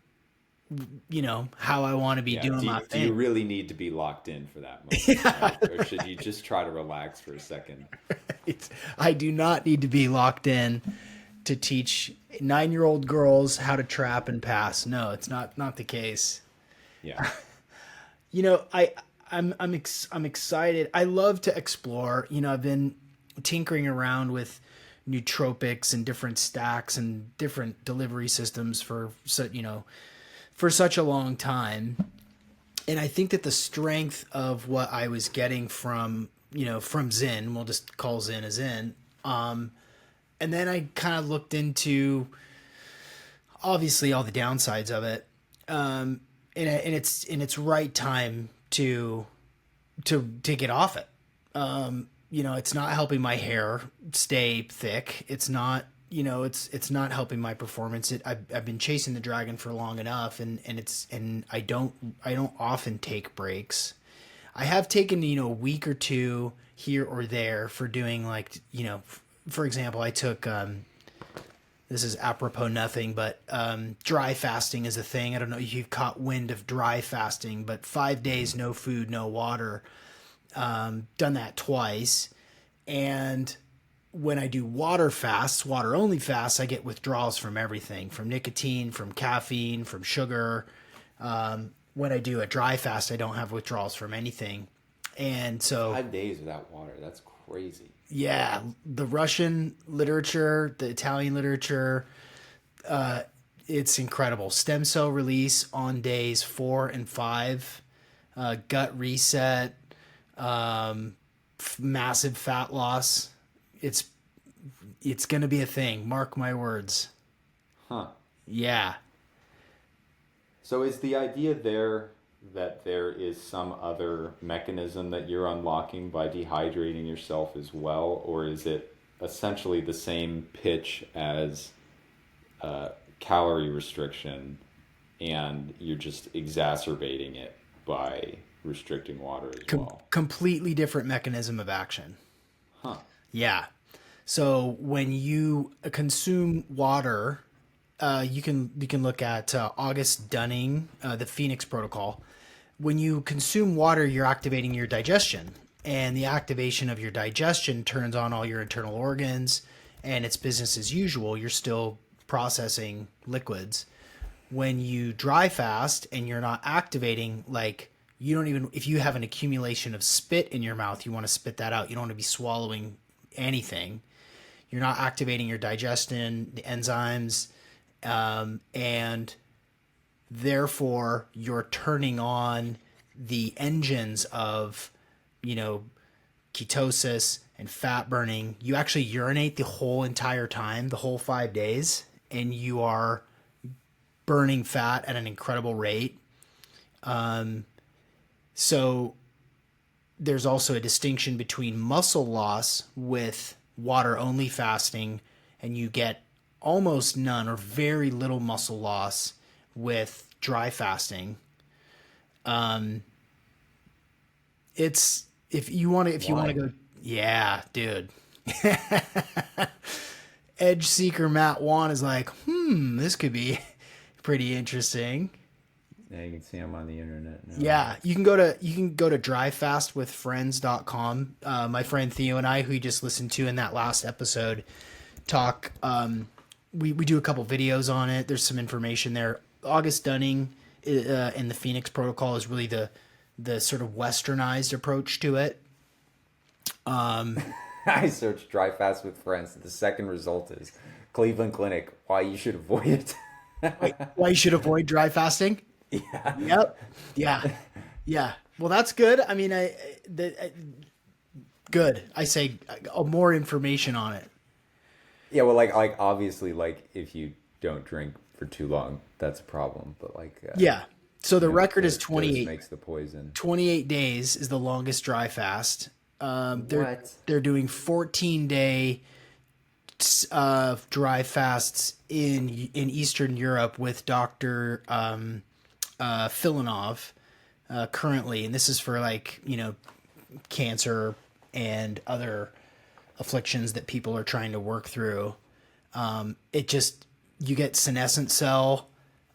how I want to be Yeah. doing my Do you thing. really need to be locked in for that moment, right? Or should you just try to relax for a second? I do not need to be locked in to teach 9-year-old girls how to trap and pass. No, it's not the case. Yeah. I'm excited. I love to explore. I've been tinkering around with nootropics and different stacks and different delivery systems for such a long time. And I think that the strength of what I was getting from Zyn, we'll just call Zyn a Zyn. And then I kind of looked into obviously all the downsides of it. And it's right time to get off it. It's not helping my hair stay thick. It's not, it's not helping my performance. I've been chasing the dragon for long enough, and I don't often take breaks. I have taken, a week or two here or there for doing like, for example, I took, this is apropos nothing, but dry fasting is a thing. I don't know if you've caught wind of dry fasting, but 5 days, no food, no water. Done that twice. And when I do water fasts, water only fasts, I get withdrawals from everything, from nicotine, from caffeine, from sugar. when I do a dry fast, I don't have withdrawals from anything. And so, 5 days without water. That's crazy. yeah, the Russian literature, the Italian literature, it's incredible. Stem cell release on days 4 and 5, gut reset, massive fat loss. It's it's gonna be a thing. Mark my words. Huh. Yeah. So is the idea there that there is some other mechanism that you're unlocking by dehydrating yourself as well, or is it essentially the same pitch as calorie restriction, and you're just exacerbating it by restricting water as well? Completely different mechanism of action. Huh. Yeah. So when you consume water, you can look at August Dunning, the Phoenix Protocol. When you consume water, you're activating your digestion, and the activation of your digestion turns on all your internal organs, and it's business as usual. You're still processing liquids. When you dry fast and you're not activating, like you don't even, if you have an accumulation of spit in your mouth, you want to spit that out. You don't want to be swallowing anything. You're not activating your digestion, the enzymes, and therefore you're turning on the engines of, ketosis and fat burning. You actually urinate the whole entire time, the whole 5 days, and you are burning fat at an incredible rate. So there's also a distinction between muscle loss with water only fasting, and you get almost none or very little muscle loss with dry fasting. It's if you want to go, yeah, dude. Edge seeker Matt Wan is like, this could be pretty interesting. Yeah, you can see them on the internet now. Yeah, you can go to dryfastwithfriends.com. My friend Theo and I, who you just listened to in that last episode, talk. We do a couple videos on it. There's some information there. August Dunning and the Phoenix Protocol is really the sort of westernized approach to it. I searched dry fast with friends. The second result is Cleveland Clinic. Why you should avoid it. Why you should avoid dry fasting? Yeah. Yep. Yeah. Yeah. Well, that's good. I mean, good. I say more information on it. Yeah, well, like obviously, like if you don't drink for too long, that's a problem. But yeah. So the record is 28. Makes the poison. 28 days is the longest dry fast. They're doing 14-day dry fasts in Eastern Europe with Dr. Filanov currently, and this is for cancer and other afflictions that people are trying to work through. You get senescent cell.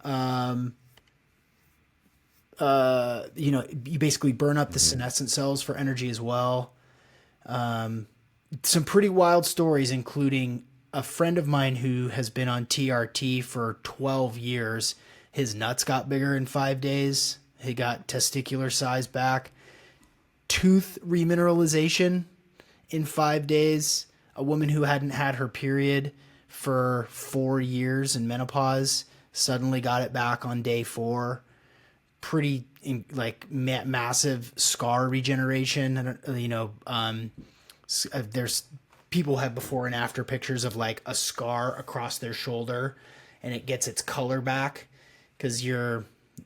You basically burn up the senescent cells for energy as well. Some pretty wild stories, including a friend of mine who has been on TRT for 12 years. His nuts got bigger in 5 days. He got testicular size back. Tooth remineralization in 5 days. A woman who hadn't had her period for 4 years in menopause suddenly got it back on day 4. Pretty massive scar regeneration. There's people have before and after pictures of like a scar across their shoulder, and it gets its color back because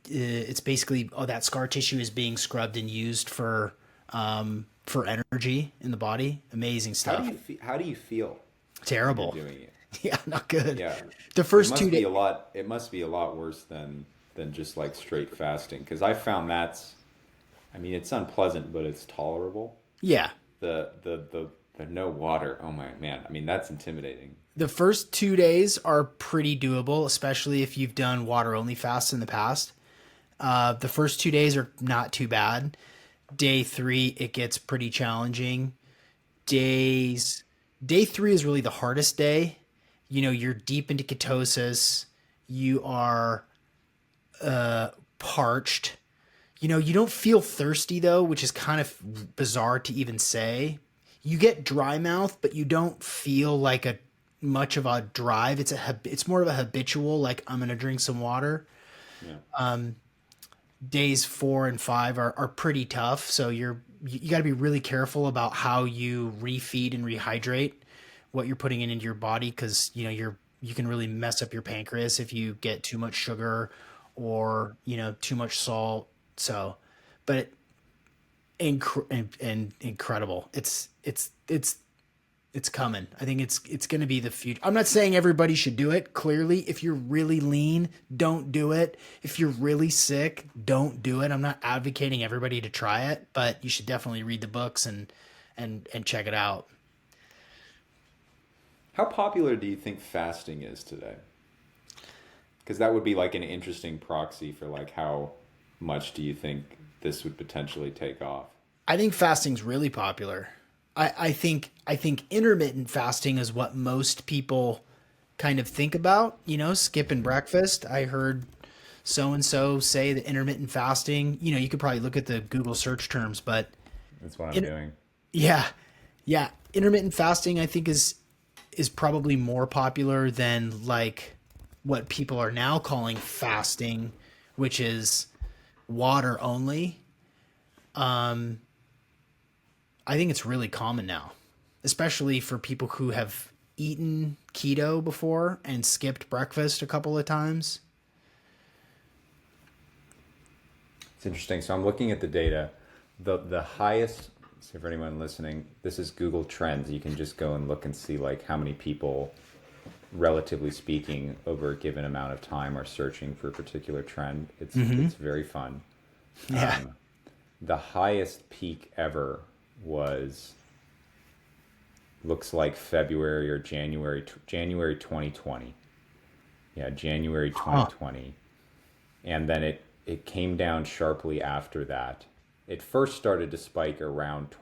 it's basically that scar tissue is being scrubbed and used for energy in the body. Amazing stuff. How do you feel? Terrible. When you're doing it? Yeah, not good. Yeah. The first 2 days. It must be a lot worse than just like straight fasting, because I found it's unpleasant, but it's tolerable. Yeah. The no water. Oh my man. I mean, that's intimidating. The first 2 days are pretty doable, especially if you've done water only fasts in the past. The first 2 days are not too bad. Day 3, it gets pretty challenging. Day 3 is really the hardest day. You're deep into ketosis. You are parched. You don't feel thirsty though, which is kind of bizarre to even say. You get dry mouth, but you don't feel like a much of a drive. It's more of a habitual, like I'm gonna drink some water. Yeah. Days 4 and 5 are pretty tough, so you got to be really careful about how you refeed and rehydrate what you're putting into your body, because you can really mess up your pancreas if you get too much sugar or too much salt. So, but and incredible. It's coming. I think it's going to be the future. I'm not saying everybody should do it. Clearly, if you're really lean, don't do it. If you're really sick, don't do it. I'm not advocating everybody to try it, but you should definitely read the books and check it out. How popular do you think fasting is today? Because that would be like an interesting proxy for like how much do you think this would potentially take off? I think fasting's really popular. I think intermittent fasting is what most people kind of think about, skipping breakfast. I heard so and so say that intermittent fasting, you could probably look at the Google search terms, but That's what I'm doing. yeah. Yeah, intermittent fasting I think is probably more popular than like what people are now calling fasting, which is water only. I think it's really common now, especially for people who have eaten keto before and skipped breakfast a couple of times. It's interesting. So I'm looking at the data. The highest, so for anyone listening, this is Google Trends. You can just go and look and see like how many people, relatively speaking, over a given amount of time are searching for a particular trend. It's very fun. Yeah. The highest peak ever looks like February or January 2020. Yeah, January 2020. And then it came down sharply after that. It first started to spike around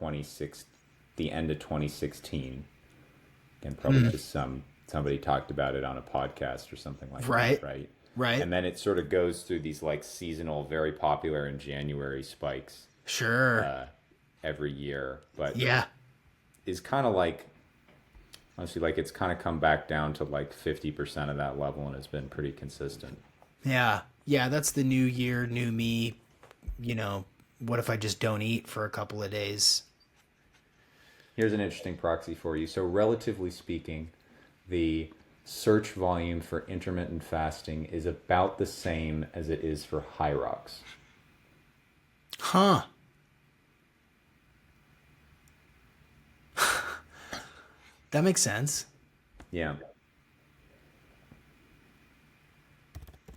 the end of 2016. And probably just somebody talked about it on a podcast or something like that, right? Right. And then it sort of goes through these like seasonal, very popular in January spikes. Sure. Every year, but Yeah. is kind of like, honestly, like it's kind of come back down to like 50% of that level and has been pretty consistent. Yeah. Yeah, that's the new year, new me. What if I just don't eat for a couple of days? Here's an interesting proxy for you. So relatively speaking, the search volume for intermittent fasting is about the same as it is for high rocks. Huh. That makes sense. Yeah.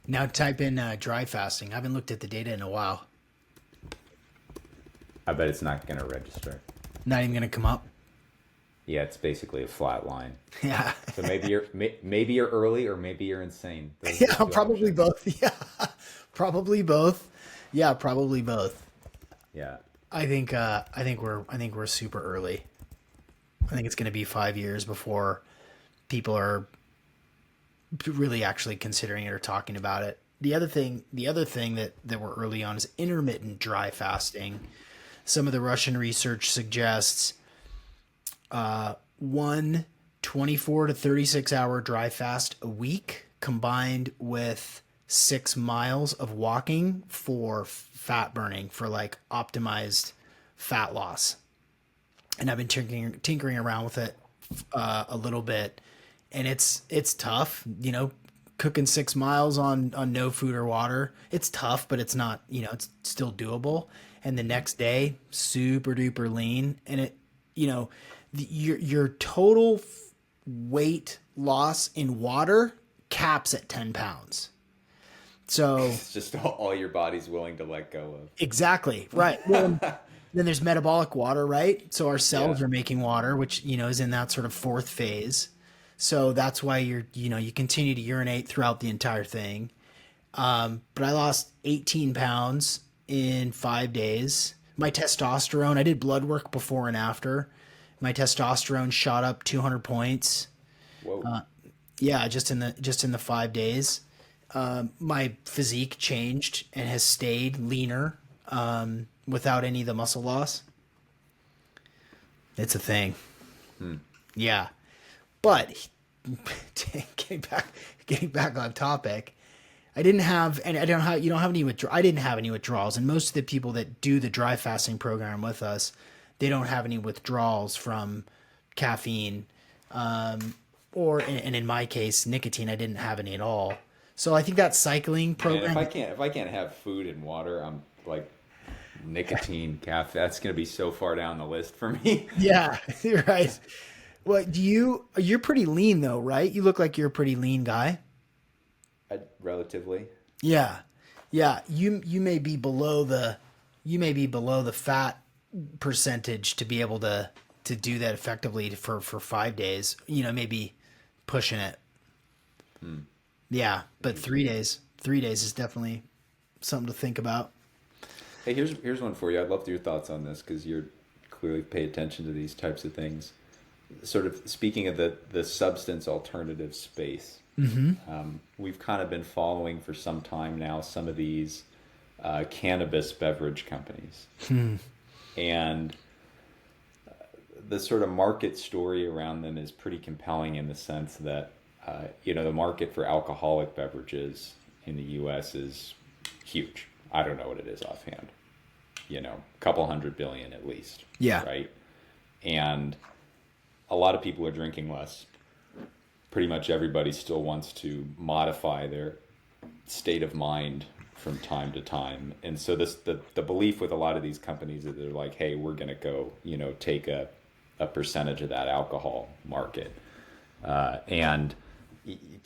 Now type in dry fasting. I haven't looked at the data in a while. I bet it's not going to register. Not even going to come up. Yeah, it's basically a flat line. Yeah. So maybe you're early or maybe you're insane. Those are Yeah, the two probably options. both. Yeah. Probably both. Yeah, probably both. Yeah. I think we're super early. I think it's going to be 5 years before people are really actually considering it or talking about it. The other thing that we're early on is intermittent dry fasting. Some of the Russian research suggests one 24 to 36 hour dry fast a week combined with 6 miles of walking for fat burning, for like optimized fat loss. And I've been tinkering around with it a little bit, and it's tough, cooking 6 miles on no food or water. It's tough, but it's not, it's still doable. And the next day, super duper lean, and it, your total weight loss in water caps at 10 pounds. So It's just all your body's willing to let go of. exactly right. Well, then there's metabolic water, right? So our cells Yeah. are making water, which, is in that sort of fourth phase. So that's why you continue to urinate throughout the entire thing. But I lost 18 pounds in 5 days. My testosterone, I did blood work before and after. My testosterone shot up 200 points. Whoa. Yeah, just in the 5 days. My physique changed and has stayed leaner. without any of the muscle loss. It's a thing. Yeah. But getting back on topic, I didn't have any withdrawals, and most of the people that do the dry fasting program with us, they don't have any withdrawals from caffeine, and in my case, nicotine. I didn't have any at all. So I think that cycling program. And if I can't have food and water, I'm like nicotine, caffeine. That's gonna be so far down the list for me. Yeah, you're right. Well, you're pretty lean though, right? You look like you're a pretty lean guy. Relatively. Yeah. Yeah. You may be below the fat percentage to be able to do that effectively for 5 days, maybe pushing it. Yeah. But 3 days is definitely something to think about. Hey, here's one for you. I'd love your thoughts on this because you're clearly pay attention to these types of things. Sort of speaking of the substance alternative space, we've kind of been following for some time now some of these cannabis beverage companies, and the sort of market story around them is pretty compelling in the sense that the market for alcoholic beverages in the U.S. is huge. I don't know what it is offhand. A couple $100 billion at least. Yeah. Right. And a lot of people are drinking less. Pretty much everybody still wants to modify their state of mind from time to time. And so the belief with a lot of these companies is they're like, hey, we're going to go, take a percentage of that alcohol market. And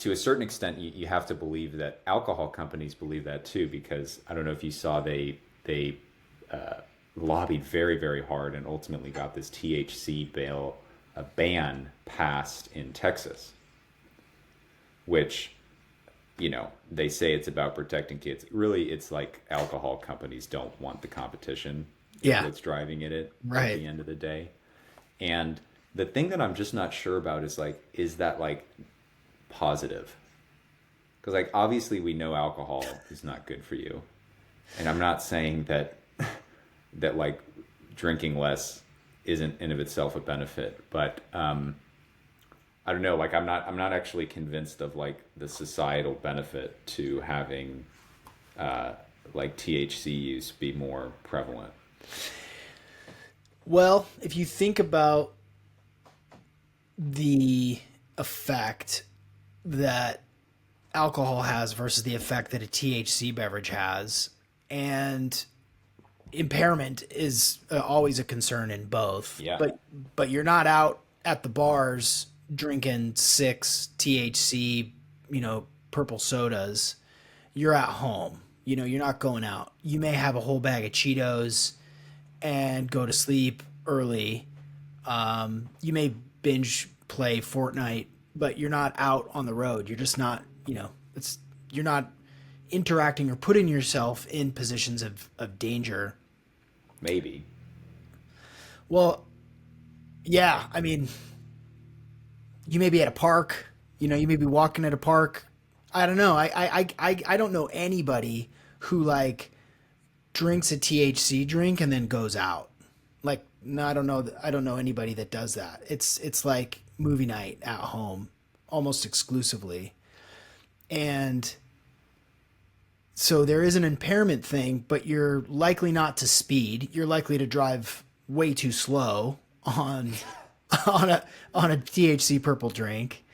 to a certain extent, you have to believe that alcohol companies believe that too, because I don't know if you saw they lobbied very, very hard and ultimately got this THC ban passed in Texas, which, they say it's about protecting kids. Really, it's like alcohol companies don't want the competition. Yeah. That's driving it right. At the end of the day. And the thing that I'm just not sure about is that positive? Because obviously we know alcohol is not good for you. And I'm not saying that drinking less isn't in of itself a benefit, but I don't know. I'm not actually convinced of the societal benefit to having THC use be more prevalent. Well, if you think about the effect that alcohol has versus the effect that a THC beverage has, and impairment is always a concern in both. Yeah. But you're not out at the bars drinking 6 THC, purple sodas. You're at home. You're not going out. You may have a whole bag of Cheetos and go to sleep early. You may binge play Fortnite, but you're not out on the road. You're just not, you're not interacting or putting yourself in positions of danger. Maybe. Well, yeah, I mean, you may be at a park, you may be walking at a park. I don't know. I don't know anybody who drinks a THC drink and then goes out. No, I don't know anybody that does that. It's like movie night at home almost exclusively. And so there is an impairment thing, but you're likely not to speed. You're likely to drive way too slow on a THC purple drink.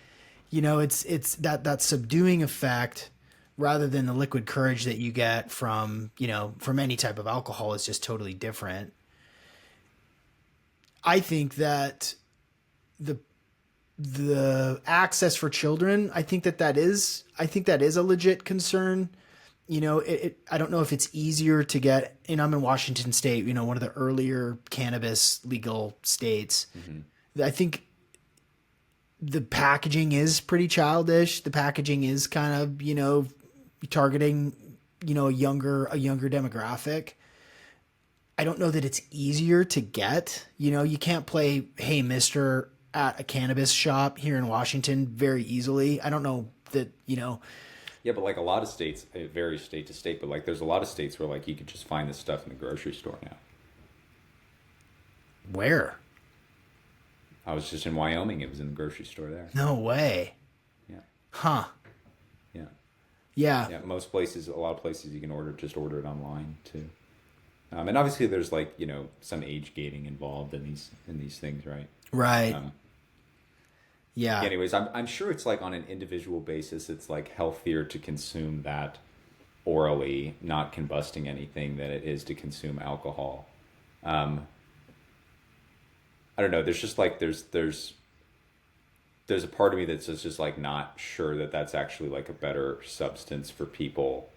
It's that subduing effect rather than the liquid courage that you get from any type of alcohol is just totally different. I think that the access for children, I think that is a legit concern. I don't know if it's easier to get, I'm in Washington State, one of the earlier cannabis legal states. Mm-hmm. I think the packaging is pretty childish. The packaging is kind of, targeting, a younger demographic. I don't know that it's easier to get. You can't play Hey Mister at a cannabis shop here in Washington very easily. I don't know that, Yeah, but like a lot of states, it varies state to state, but like there's a lot of states where like you could just find this stuff in the grocery store now. Where? I was just in Wyoming. It was in the grocery store there. No way. Yeah. Huh. Yeah. Yeah. Yeah. Most places, a lot of places you can order it online too. And obviously there's like, some age gating involved in these things, right? Right. Yeah. Anyways, I'm sure it's like on an individual basis, it's like healthier to consume that orally, not combusting anything, than it is to consume alcohol. I don't know. There's just like there's a part of me that's just like not sure that that's actually like a better substance for people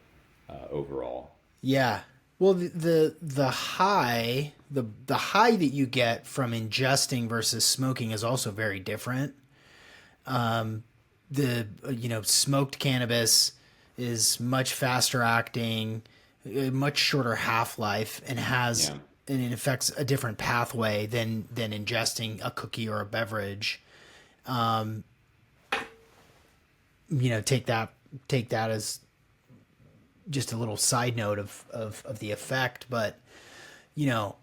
overall. Yeah. Well, the high that you get from ingesting versus smoking is also very different. Smoked cannabis is much faster acting, a much shorter half life, and has and it affects a different pathway than ingesting a cookie or a beverage. Take that as just a little side note of the effect, but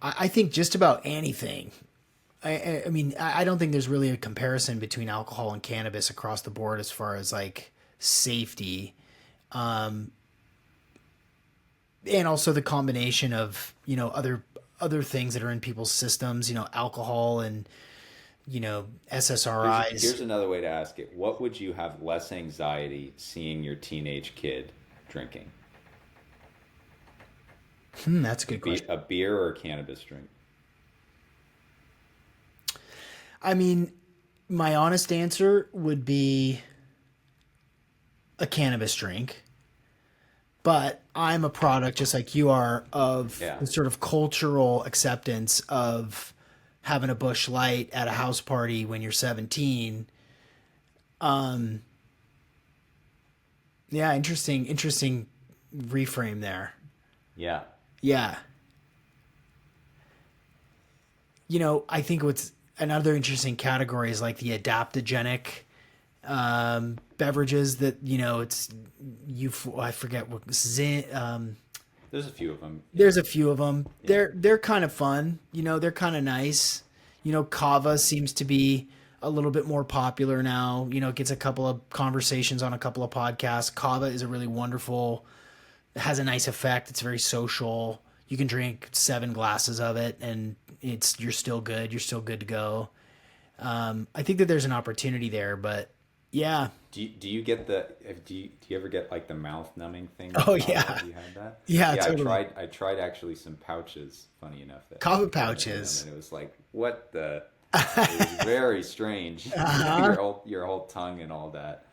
I think just about anything. I mean, I don't think there's really a comparison between alcohol and cannabis across the board as far as like safety, and also the combination of other things that are in people's systems, alcohol and SSRIs. Here's another way to ask it: what would you have less anxiety seeing your teenage kid drinking? That's a good question. A beer or a cannabis drink? I mean, my honest answer would be a cannabis drink, but I'm a product, just like you are, of the sort of cultural acceptance of having a Busch Light at a house party when you're 17. Yeah, interesting reframe there. Yeah. Yeah. I think what's another interesting category is like the adaptogenic beverages that, I forget what there's a few of them. There's a few of them. Yeah. They're kind of fun. They're kind of nice. Kava seems to be a little bit more popular now. It gets a couple of conversations on a couple of podcasts. Kava is a really wonderful, it has a nice effect. It's very social. You can drink 7 glasses of it and you're still good. You're still good to go. I think that there's an opportunity there, but yeah. Do you get do you ever get like the mouth numbing thing? Oh yeah. Have you had that? Yeah, totally. I tried actually some pouches, funny enough. Kava pouches. And it was like, what the? It was very strange. Uh-huh. Your whole tongue and all that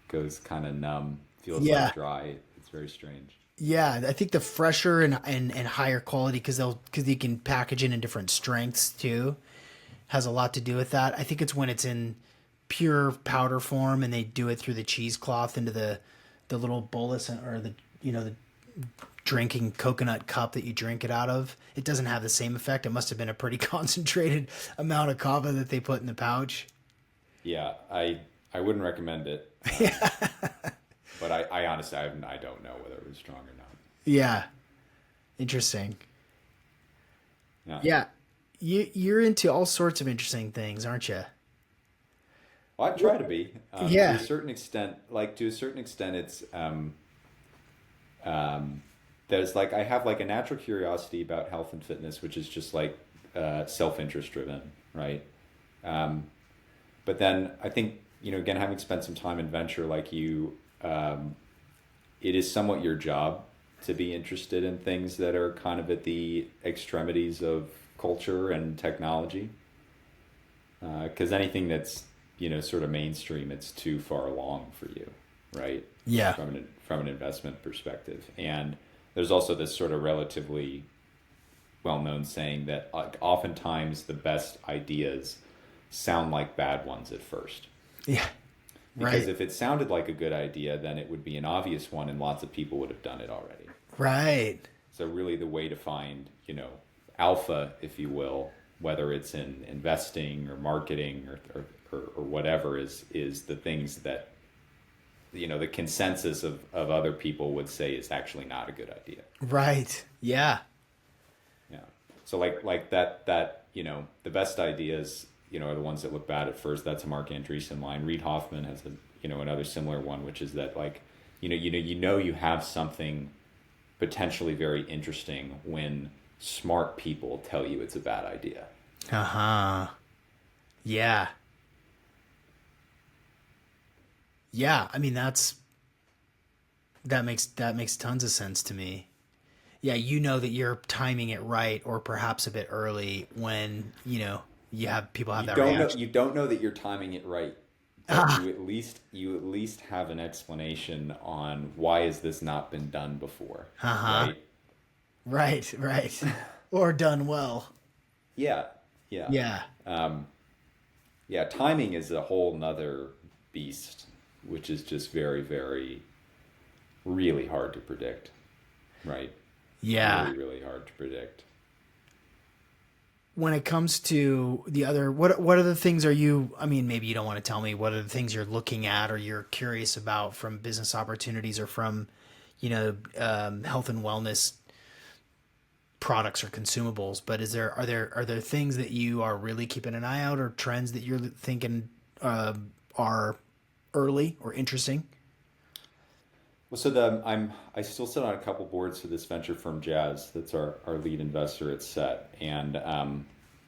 goes kind of numb, feels like dry. It's very strange. Yeah, I think the fresher and higher quality, because you can package it in different strengths too, has a lot to do with that. I think it's when it's in pure powder form and they do it through the cheesecloth into the little bolus or the drinking coconut cup that you drink it out of. It doesn't have the same effect. It must have been a pretty concentrated amount of kava that they put in the pouch. Yeah, I wouldn't recommend it. But I honestly, I don't know whether it was strong or not. Yeah. Interesting. Yeah. You're into all sorts of interesting things, aren't you? Well, I try to be. Yeah. To a certain extent, it's there's like, I have like a natural curiosity about health and fitness, which is just like self-interest driven, right? But then I think, again, having spent some time in venture like you, it is somewhat your job to be interested in things that are kind of at the extremities of culture and technology. Because anything that's, sort of mainstream, it's too far along for you, right? Yeah. From an investment perspective. And there's also this sort of relatively well-known saying that oftentimes the best ideas sound like bad ones at first. Yeah. Because if it sounded like a good idea, then it would be an obvious one and lots of people would have done it already. Right. So really the way to find, alpha, if you will, whether it's in investing or marketing or whatever, is the things that the consensus of other people would say is actually not a good idea. Right. Yeah. Yeah. So like that the best ideas are the ones that look bad at first. That's a Mark Andreessen line. Reid Hoffman has another similar one, which is that like you have something potentially very interesting when smart people tell you it's a bad idea. Uh-huh. Yeah. Yeah, I mean that makes tons of sense to me. Yeah, you know that you're timing it right or perhaps a bit early when, you have people have that reaction. You don't know that you're timing it right, but Ah, you at least have an explanation on why has this not been done before, uh-huh. right? Right, right. Or done well. Yeah, yeah. Yeah. Yeah, timing is a whole nother beast, which is just very, very, really hard to predict, right? Yeah. Really, really hard to predict. When it comes to the other, what other things are you, I mean, maybe you don't want to tell me what are the things you're looking at or you're curious about from business opportunities or from, health and wellness products or consumables, but are there things that you are really keeping an eye out or trends that you're thinking are early or interesting? Well, so I still sit on a couple boards for this venture firm, Jazz. That's our lead investor at Sett, and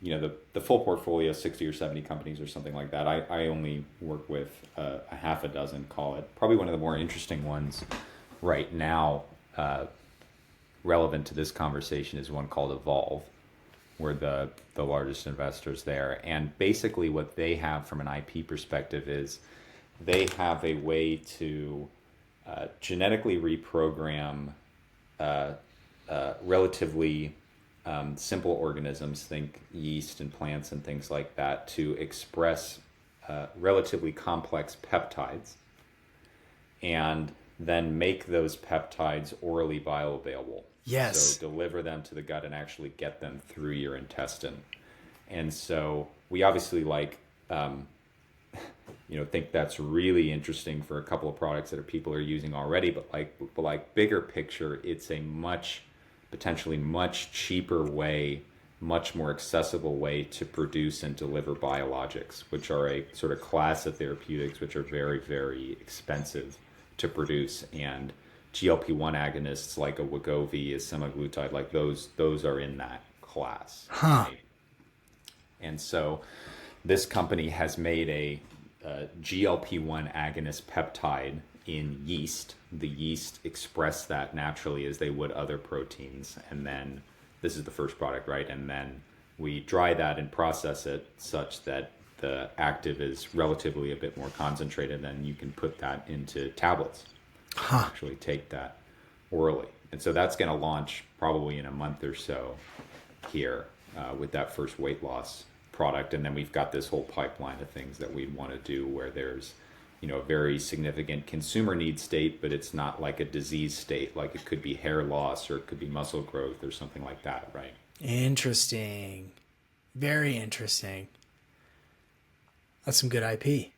the full portfolio, 60 or 70 companies or something like that. I only work with a half a dozen. Call it probably one of the more interesting ones right now. Relevant to this conversation is one called Evolve. We're the largest investors there, and basically what they have from an IP perspective is they have a way to genetically reprogram relatively simple organisms, think yeast and plants and things like that, to express relatively complex peptides and then make those peptides orally bioavailable. Yes. So deliver them to the gut and actually get them through your intestine. And so we obviously think that's really interesting for a couple of products that people are using already, but like bigger picture, it's a potentially much cheaper way, much more accessible way to produce and deliver biologics, which are a sort of class of therapeutics which are very, very expensive to produce. And GLP-1 agonists like a Wegovy, a semaglutide, like those are in that class. Huh. Right? And so this company has made a GLP-1 agonist peptide in yeast. The yeast express that naturally as they would other proteins. And then this is the first product, right? And then we dry that and process it such that the active is relatively a bit more concentrated. Then you can put that into tablets. Huh. Actually take that orally. And so that's going to launch probably in a month or so here with that first weight loss product. And then we've got this whole pipeline of things that we want to do where there's a very significant consumer need state, but it's not like a disease state. Like it could be hair loss or it could be muscle growth or something like that, right? Interesting. Very interesting. That's some good IP.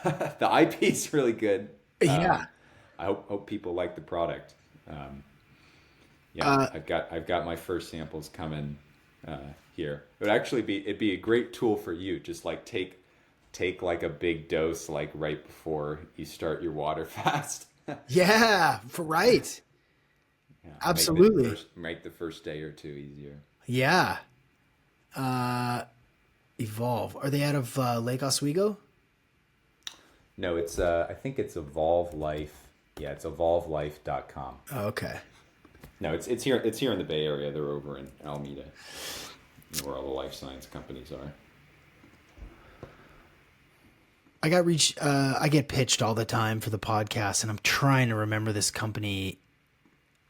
The IP is really good. Yeah. I hope people like the product. Uh, I've got my first samples coming here. It'd be a great tool for you. Just like take like a big dose like right before you start your water fast. yeah. Right. Yeah, Absolutely. make the first day or two easier. Yeah. Evolve. Are they out of Lake Oswego? No, it's I think it's Evolve Life. Yeah, it's evolvelife.com. Oh, okay. No, it's here in the Bay Area. They're over in Alameda, where all the life science companies are. I get pitched all the time for the podcast, and I'm trying to remember this company.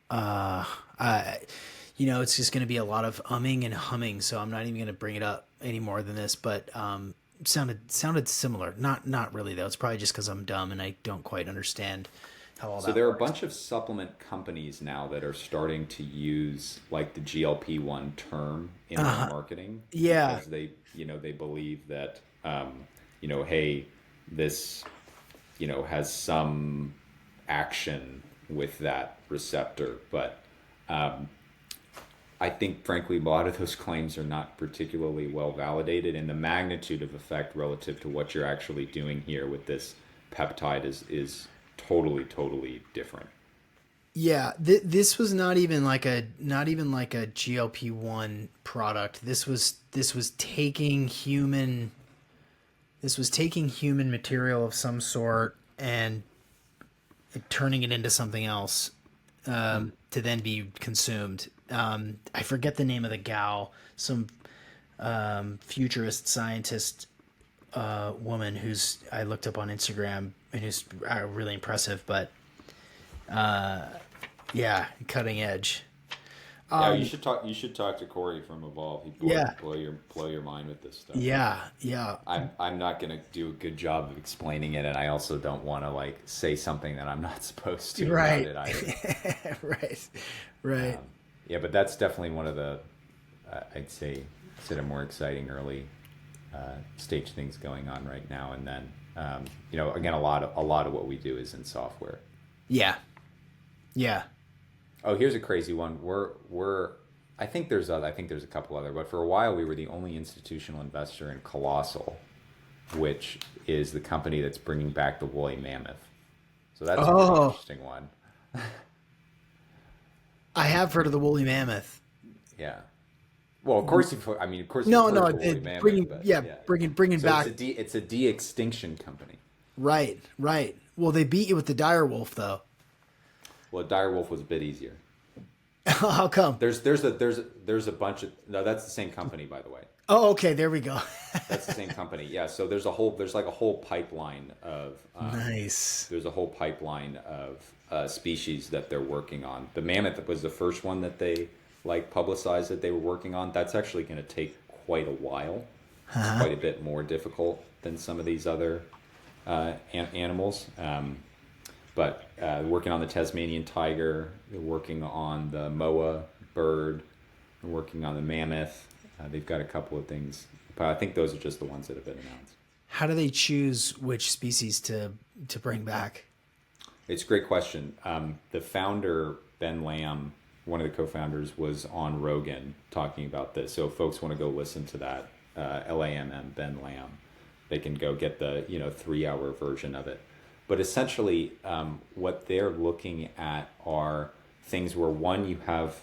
It's just going to be a lot of umming and humming, so I'm not even going to bring it up any more than this. But sounded similar. Not really though. It's probably just because I'm dumb and I don't quite understand how all that. So there are a works. bunch of supplement companies now that are starting to use like the GLP-1 term in their marketing. Yeah. Because they believe that hey, this has some action with that receptor. But I think, frankly, a lot of those claims are not particularly well validated, and the magnitude of effect relative to what you're actually doing here with this peptide is totally, totally different. Yeah, this was not even like a GLP-1 product. This was taking human material of some sort and turning it into something else, to then be consumed. I forget the name of the gal, some futurist scientist woman who's I looked up on Instagram and who's really impressive, but yeah, cutting edge. Yeah, you should talk. You should talk to Corey from Evolve. He'd Yeah, blow your mind with this stuff. yeah, yeah. I'm not gonna do a good job of explaining it, and I also don't want to like say something that I'm not supposed to about Right, it either. right, right. Yeah, but that's definitely one of the I'd say sort of more exciting early stage things going on right now. And then again, a lot of what we do is in software. Yeah, yeah. Oh, here's a crazy one. I think there's a couple other, but for a while we were the only institutional investor in Colossal, which is the company that's bringing back the woolly mammoth. So that's a pretty Oh, interesting one. I have heard of the woolly mammoth. Yeah. Well, of course you've No, heard no, of the woolly mammoth, bringing, but yeah, yeah. bringing So back. it's a de-extinction company. Right, right. Well, they beat you with the dire wolf, though. Well, Direwolf was a bit easier. How come? There's a bunch of no. That's the same company, by the way. Oh, okay, there we go. That's the same company. Yeah. So there's like a whole pipeline of Nice. there's a whole pipeline of species that they're working on. The mammoth was the first one that they like publicized that they were working on. That's actually going to take quite a while. It's quite a bit more difficult than some of these other animals. But working on the Tasmanian tiger, they're working on the moa bird, they're working on the mammoth. They've got a couple of things, but I think those are just the ones that have been announced. How do they choose which species to bring back? It's a great question. The founder, Ben Lamb, one of the co-founders, was on Rogan talking about this. So if folks want to go listen to that, LAMM, Ben Lamb, they can go get the 3-hour version of it. But essentially, what they're looking at are things where, one, you have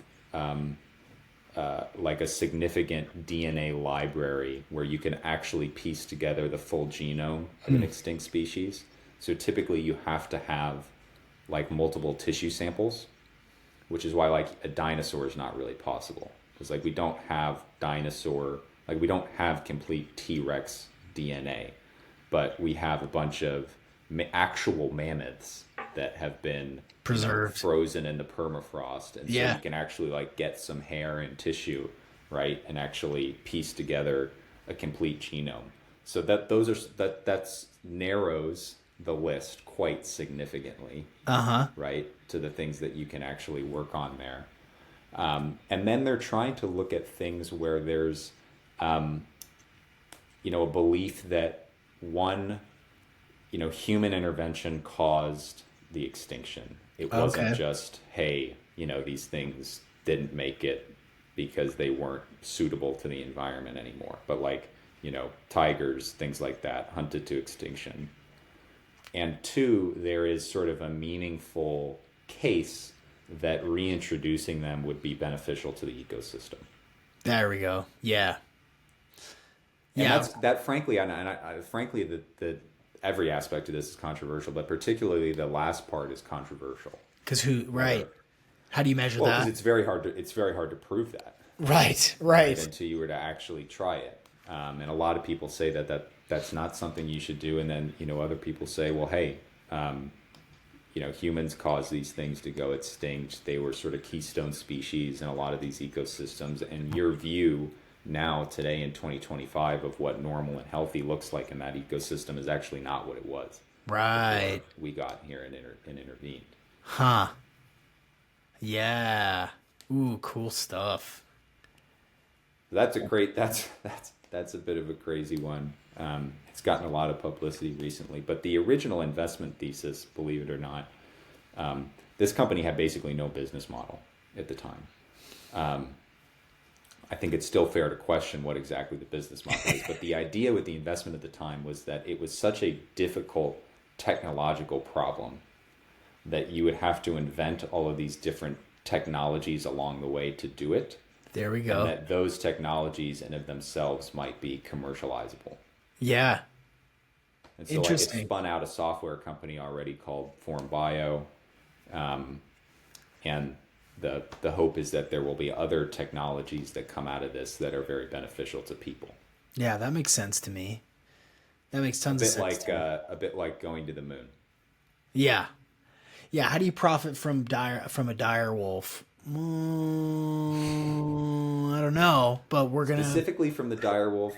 like a significant DNA library where you can actually piece together the full genome of an extinct species. So typically you have to have like multiple tissue samples, which is why like a dinosaur is not really possible. Because like we don't have complete T-Rex DNA, but we have a bunch of actual mammoths that have been Preserved. frozen in the permafrost, and so Yeah. you can actually like get some hair and tissue, right, and actually piece together a complete genome. So that's narrows the list quite significantly, right, to the things that you can actually work on there. And then they're trying to look at things where there's a belief that one, human intervention caused the extinction. It wasn't Okay. just, hey, these things didn't make it because they weren't suitable to the environment anymore. But like, tigers, things like that, hunted to extinction. And two, there is sort of a meaningful case that reintroducing them would be beneficial to the ecosystem. There we go. Yeah. And Yeah. frankly, frankly, the every aspect of this is controversial, but particularly the last part is controversial. Because who? Right. How do you measure Well, because that? it's very hard to prove that, Right. right, Right. until you were to actually try it. And a lot of people say that's not something you should do, and then other people say, well, hey, humans caused these things to go extinct. They were sort of keystone species in a lot of these ecosystems, and your view now today in 2025 of what normal and healthy looks like in that ecosystem is actually not what it was Right. before we got here and intervened. Huh. Yeah. Ooh, cool stuff. That's a bit of a crazy one. It's gotten a lot of publicity recently, but the original investment thesis, believe it or not, this company had basically no business model at the time. I think it's still fair to question what exactly the business model is, but the idea with the investment at the time was that it was such a difficult technological problem that you would have to invent all of these different technologies along the way to do it. There we go. And that those technologies in of themselves might be commercializable. Yeah. And so like it spun out a software company already called Form Bio. And the hope is that there will be other technologies that come out of this that are very beneficial to people. Yeah, that makes sense to me. That makes tons of sense. A bit like going to the moon. Yeah. Yeah, how do you profit from a dire wolf? I don't know, but we're gonna specifically from the dire wolf.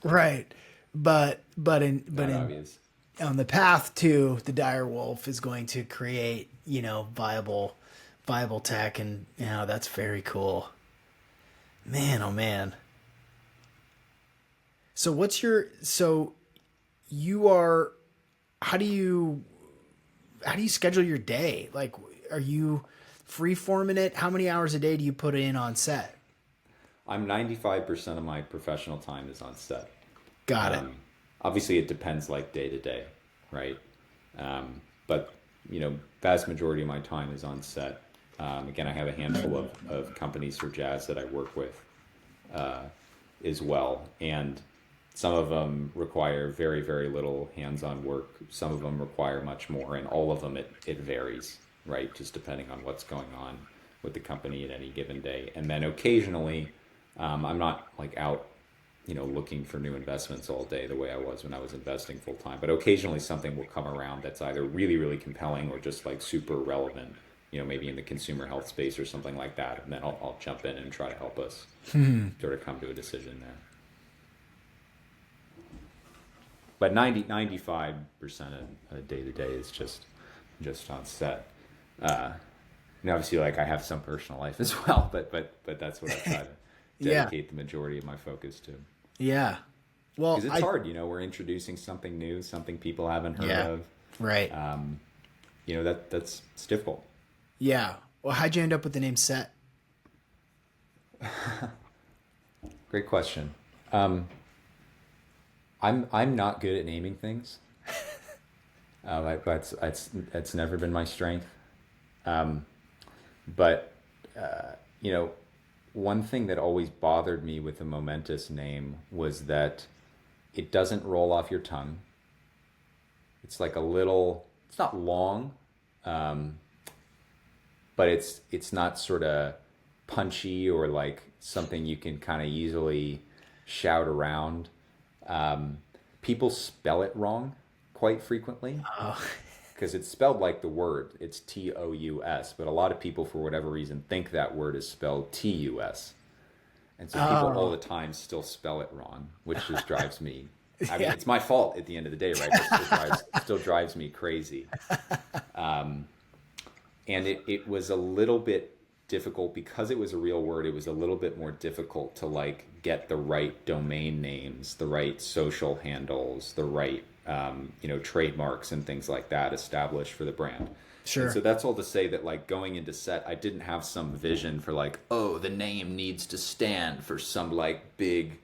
Right. But obvious. On the path to the dire wolf is going to create, viable tech, and that's very cool. Man, oh man. So how do you schedule your day? Like, are you free forming it? How many hours a day do you put in on set? I'm 95% of my professional time is on set. Got it. Obviously it depends like day to day, right? But vast majority of my time is on set. Again, I have a handful of companies for jazz that I work with as well. And some of them require very, very little hands-on work. Some of them require much more, and all of them it varies, right? Just depending on what's going on with the company at any given day. And then occasionally, I'm not like out, looking for new investments all day the way I was when I was investing full time. But occasionally something will come around that's either really, really compelling or just like super relevant, maybe in the consumer health space or something like that. And then I'll jump in and try to help us sort of come to a decision there. But 95% of day to day is just on set. Obviously, like I have some personal life as well, but that's what I try to dedicate the majority of my focus to. Yeah. Well, because it's hard, we're introducing something new, something people haven't heard of. Right. That's it's difficult. Yeah. Well, how'd you end up with the name Sett? Great question. I'm not good at naming things. That's never been my strength. But one thing that always bothered me with a momentous name was that it doesn't roll off your tongue. It's like it's not long, but it's not sort of punchy or like something you can kind of easily shout around. People spell it wrong quite frequently. Because it's spelled like the word. It's Tous, but a lot of people, for whatever reason, think that word is spelled Tus. And so people all the time still spell it wrong, which just drives me... I mean, it's my fault at the end of the day, right? But it still drives me crazy. And it was a little bit difficult, because it was a real word, it was a little bit more difficult to like get the right domain names, the right social handles, the right trademarks and things like that established for the brand. Sure. And so that's all to say that like going into Sett, I didn't have some vision for like, the name needs to stand for some like big,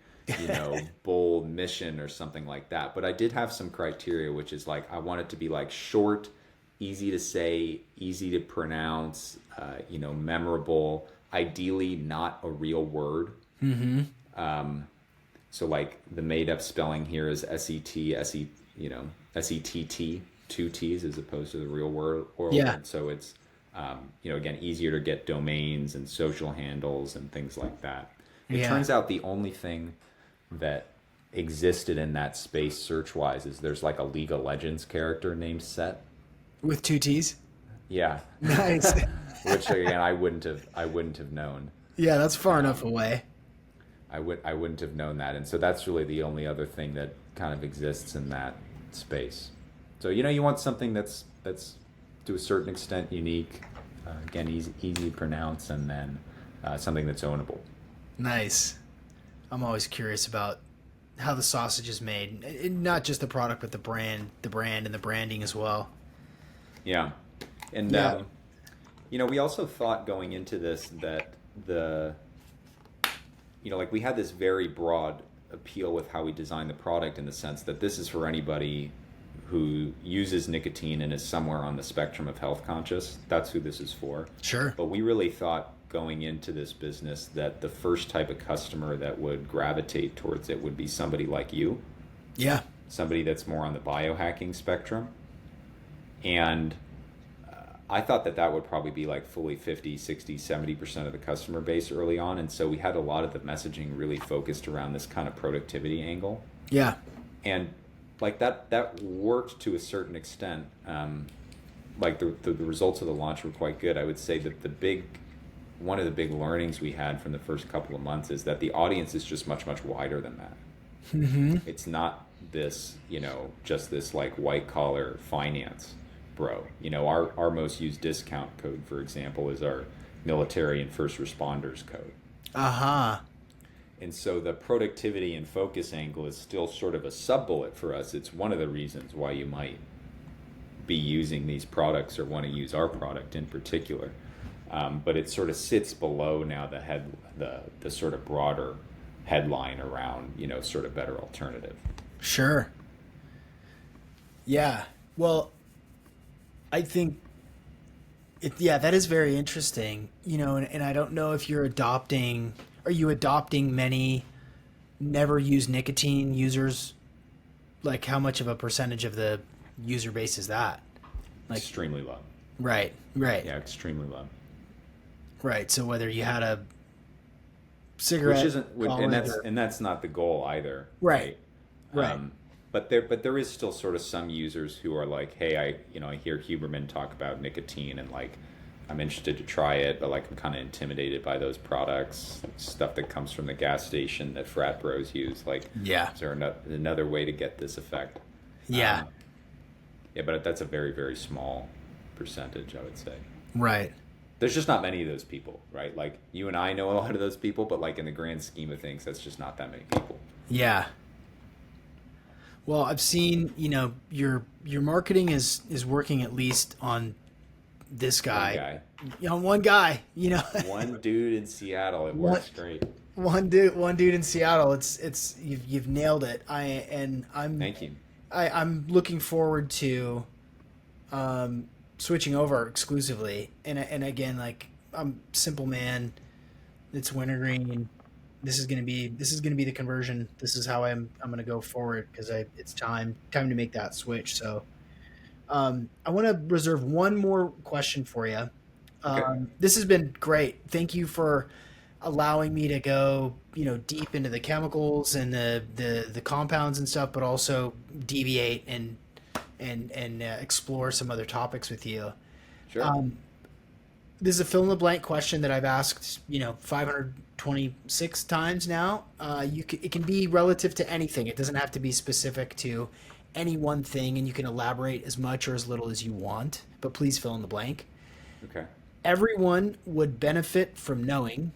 bold mission or something like that. But I did have some criteria, which is like, I want it to be like short, easy to say, easy to pronounce, memorable, ideally not a real word. Mm-hmm. So like the made up spelling here is SETT, two T's as opposed to the real word. Yeah. And so it's, again, easier to get domains and social handles and things like that. It turns out the only thing that existed in that space search-wise is there's like a League of Legends character named Sett. With two T's? Yeah. Nice. Which again, I wouldn't have known. Yeah, that's far enough away. I wouldn't have known that. And so that's really the only other thing that kind of exists in that space. So, you want something that's to a certain extent unique, again, easy to pronounce, and then something that's ownable. Nice. I'm always curious about how the sausage is made. Not just the product, but the brand and the branding as well. Yeah. And, Yeah. we also thought going into this that like we had this very broad appeal with how we designed the product in the sense that this is for anybody who uses nicotine and is somewhere on the spectrum of health conscious. That's who this is for. Sure. But we really thought going into this business that the first type of customer that would gravitate towards it would be somebody like you. Yeah. Somebody that's more on the biohacking spectrum. And I thought that would probably be like fully 50, 60, 70% of the customer base early on. And so we had a lot of the messaging really focused around this kind of productivity angle. Yeah. And like that worked to a certain extent. Like the results of the launch were quite good. I would say that one of the big learnings we had from the first couple of months is that the audience is just much, much wider than that. Mm-hmm. It's not this, just this like white collar finance bro. Our most used discount code, for example, is our military and first responders code. Uh-huh. And so the productivity and focus angle is still sort of a sub-bullet for us. It's one of the reasons why you might be using these products or want to use our product in particular. But it sort of sits below now the sort of broader headline around, sort of better alternative. Sure. Yeah. Well, I think that is very interesting, and I don't know if are you adopting many never use nicotine users? Like how much of a percentage of the user base is that? Like extremely low. Right. Yeah, extremely low. Right. So whether you had a cigarette, which isn't, and that's not the goal either. Right. Right. But there is still sort of some users who are like, hey, I hear Huberman talk about nicotine and like I'm interested to try it, but like I'm kind of intimidated by those products, stuff that comes from the gas station that frat bros use. Like, yeah, is there another way to get this effect? Yeah. Yeah, but that's a very, very small percentage, I would say. Right. There's just not many of those people, right? Like you and I know a lot of those people, but like in the grand scheme of things, that's just not that many people. Yeah. Well, I've seen, your marketing is working at least on this guy. One guy. One dude in Seattle. It works great. One dude in Seattle. It's you've nailed it. Thank you. I'm looking forward to switching over exclusively. And again, like I'm simple man. It's wintergreen. This is gonna be the conversion. This is how I'm gonna go forward because it's time to make that switch. So I want to reserve one more question for you. Okay. This has been great. Thank you for allowing me to go deep into the chemicals and the compounds and stuff, but also deviate and explore some other topics with you. Sure. This is a fill in the blank question that I've asked 526 times now. It can be relative to anything. It doesn't have to be specific to any one thing, and you can elaborate as much or as little as you want, but please fill in the blank. Okay. Everyone would benefit from knowing.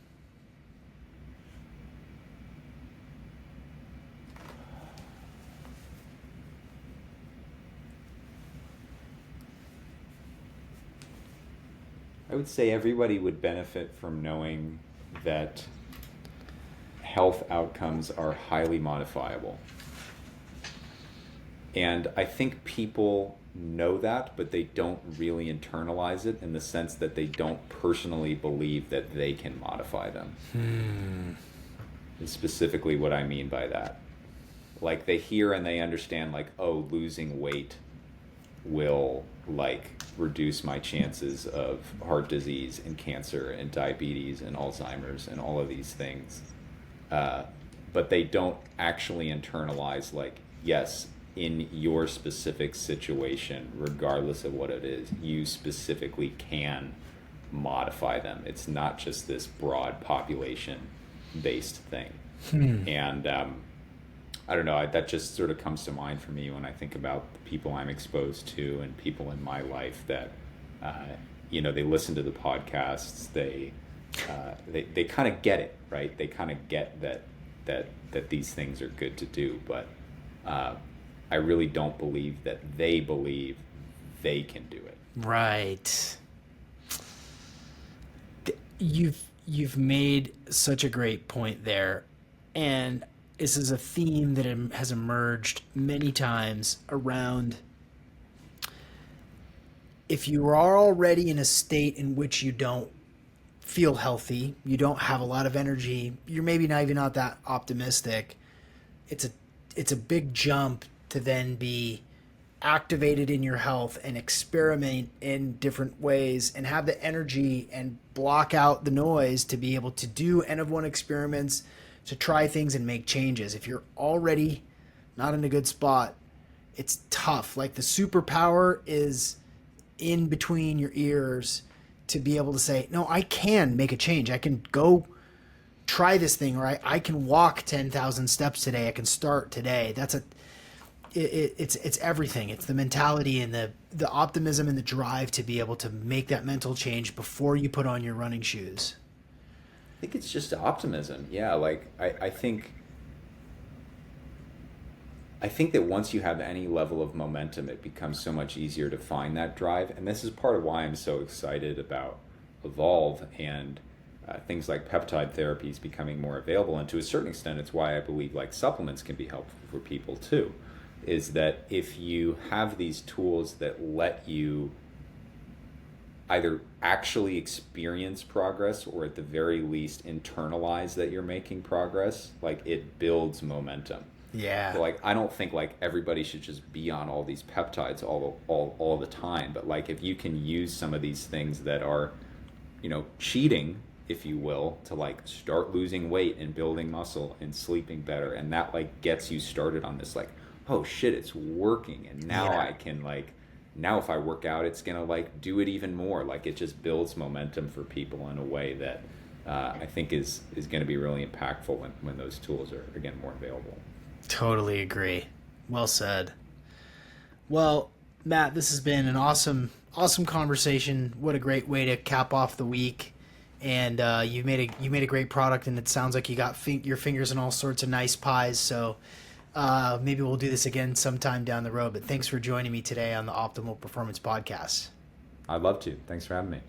I would say everybody would benefit from knowing that health outcomes are highly modifiable. And I think people know that, but they don't really internalize it in the sense that they don't personally believe that they can modify them. And specifically what I mean by that. Like they hear and they understand like, oh, losing weight will like reduce my chances of heart disease and cancer and diabetes and Alzheimer's and all of these things. But they don't actually internalize like, yes, in your specific situation, regardless of what it is, you specifically can modify them. It's not just this broad population-based thing. And I don't know, that just sort of comes to mind for me when I think about the people I'm exposed to and people in my life that, they listen to the podcasts, they kind of get it, right? They kind of get that that these things are good to do, but I really don't believe that they believe they can do it. Right. You've made such a great point there, and this is a theme that has emerged many times around. If you are already in a state in which you don't feel healthy, you don't have a lot of energy, you're maybe not even not that optimistic, it's a big jump to then be activated in your health and experiment in different ways and have the energy and block out the noise to be able to do N of one experiments, to try things and make changes. If you're already not in a good spot, it's tough. Like, the superpower is in between your ears to be able to say, no, I can make a change. I can go try this thing, or I can walk 10,000 steps today. I can start today. It's everything. It's the mentality and the optimism and the drive to be able to make that mental change before you put on your running shoes. I think it's just optimism. Yeah, like I think that once you have any level of momentum, it becomes so much easier to find that drive. And this is part of why I'm so excited about Evolve and things like peptide therapies becoming more available. And to a certain extent, it's why I believe like supplements can be helpful for people too. Is that if you have these tools that let you either actually experience progress or at the very least internalize that you're making progress, like, it builds momentum. Yeah. So, like, I don't think like everybody should just be on all these peptides all the time, but like if you can use some of these things that are, cheating, if you will, to like start losing weight and building muscle and sleeping better, and that like gets you started on this like, oh shit, it's working, and now I can like, now if I work out, it's gonna like do it even more. Like, it just builds momentum for people in a way that I think is going to be really impactful when those tools are again more available. Totally agree. Well said. Well, Matt, this has been an awesome conversation. What a great way to cap off the week. And you made a great product, and it sounds like you got your fingers in all sorts of nice pies. So maybe we'll do this again sometime down the road. But thanks for joining me today on the Optimal Performance Podcast. I'd love to. Thanks for having me.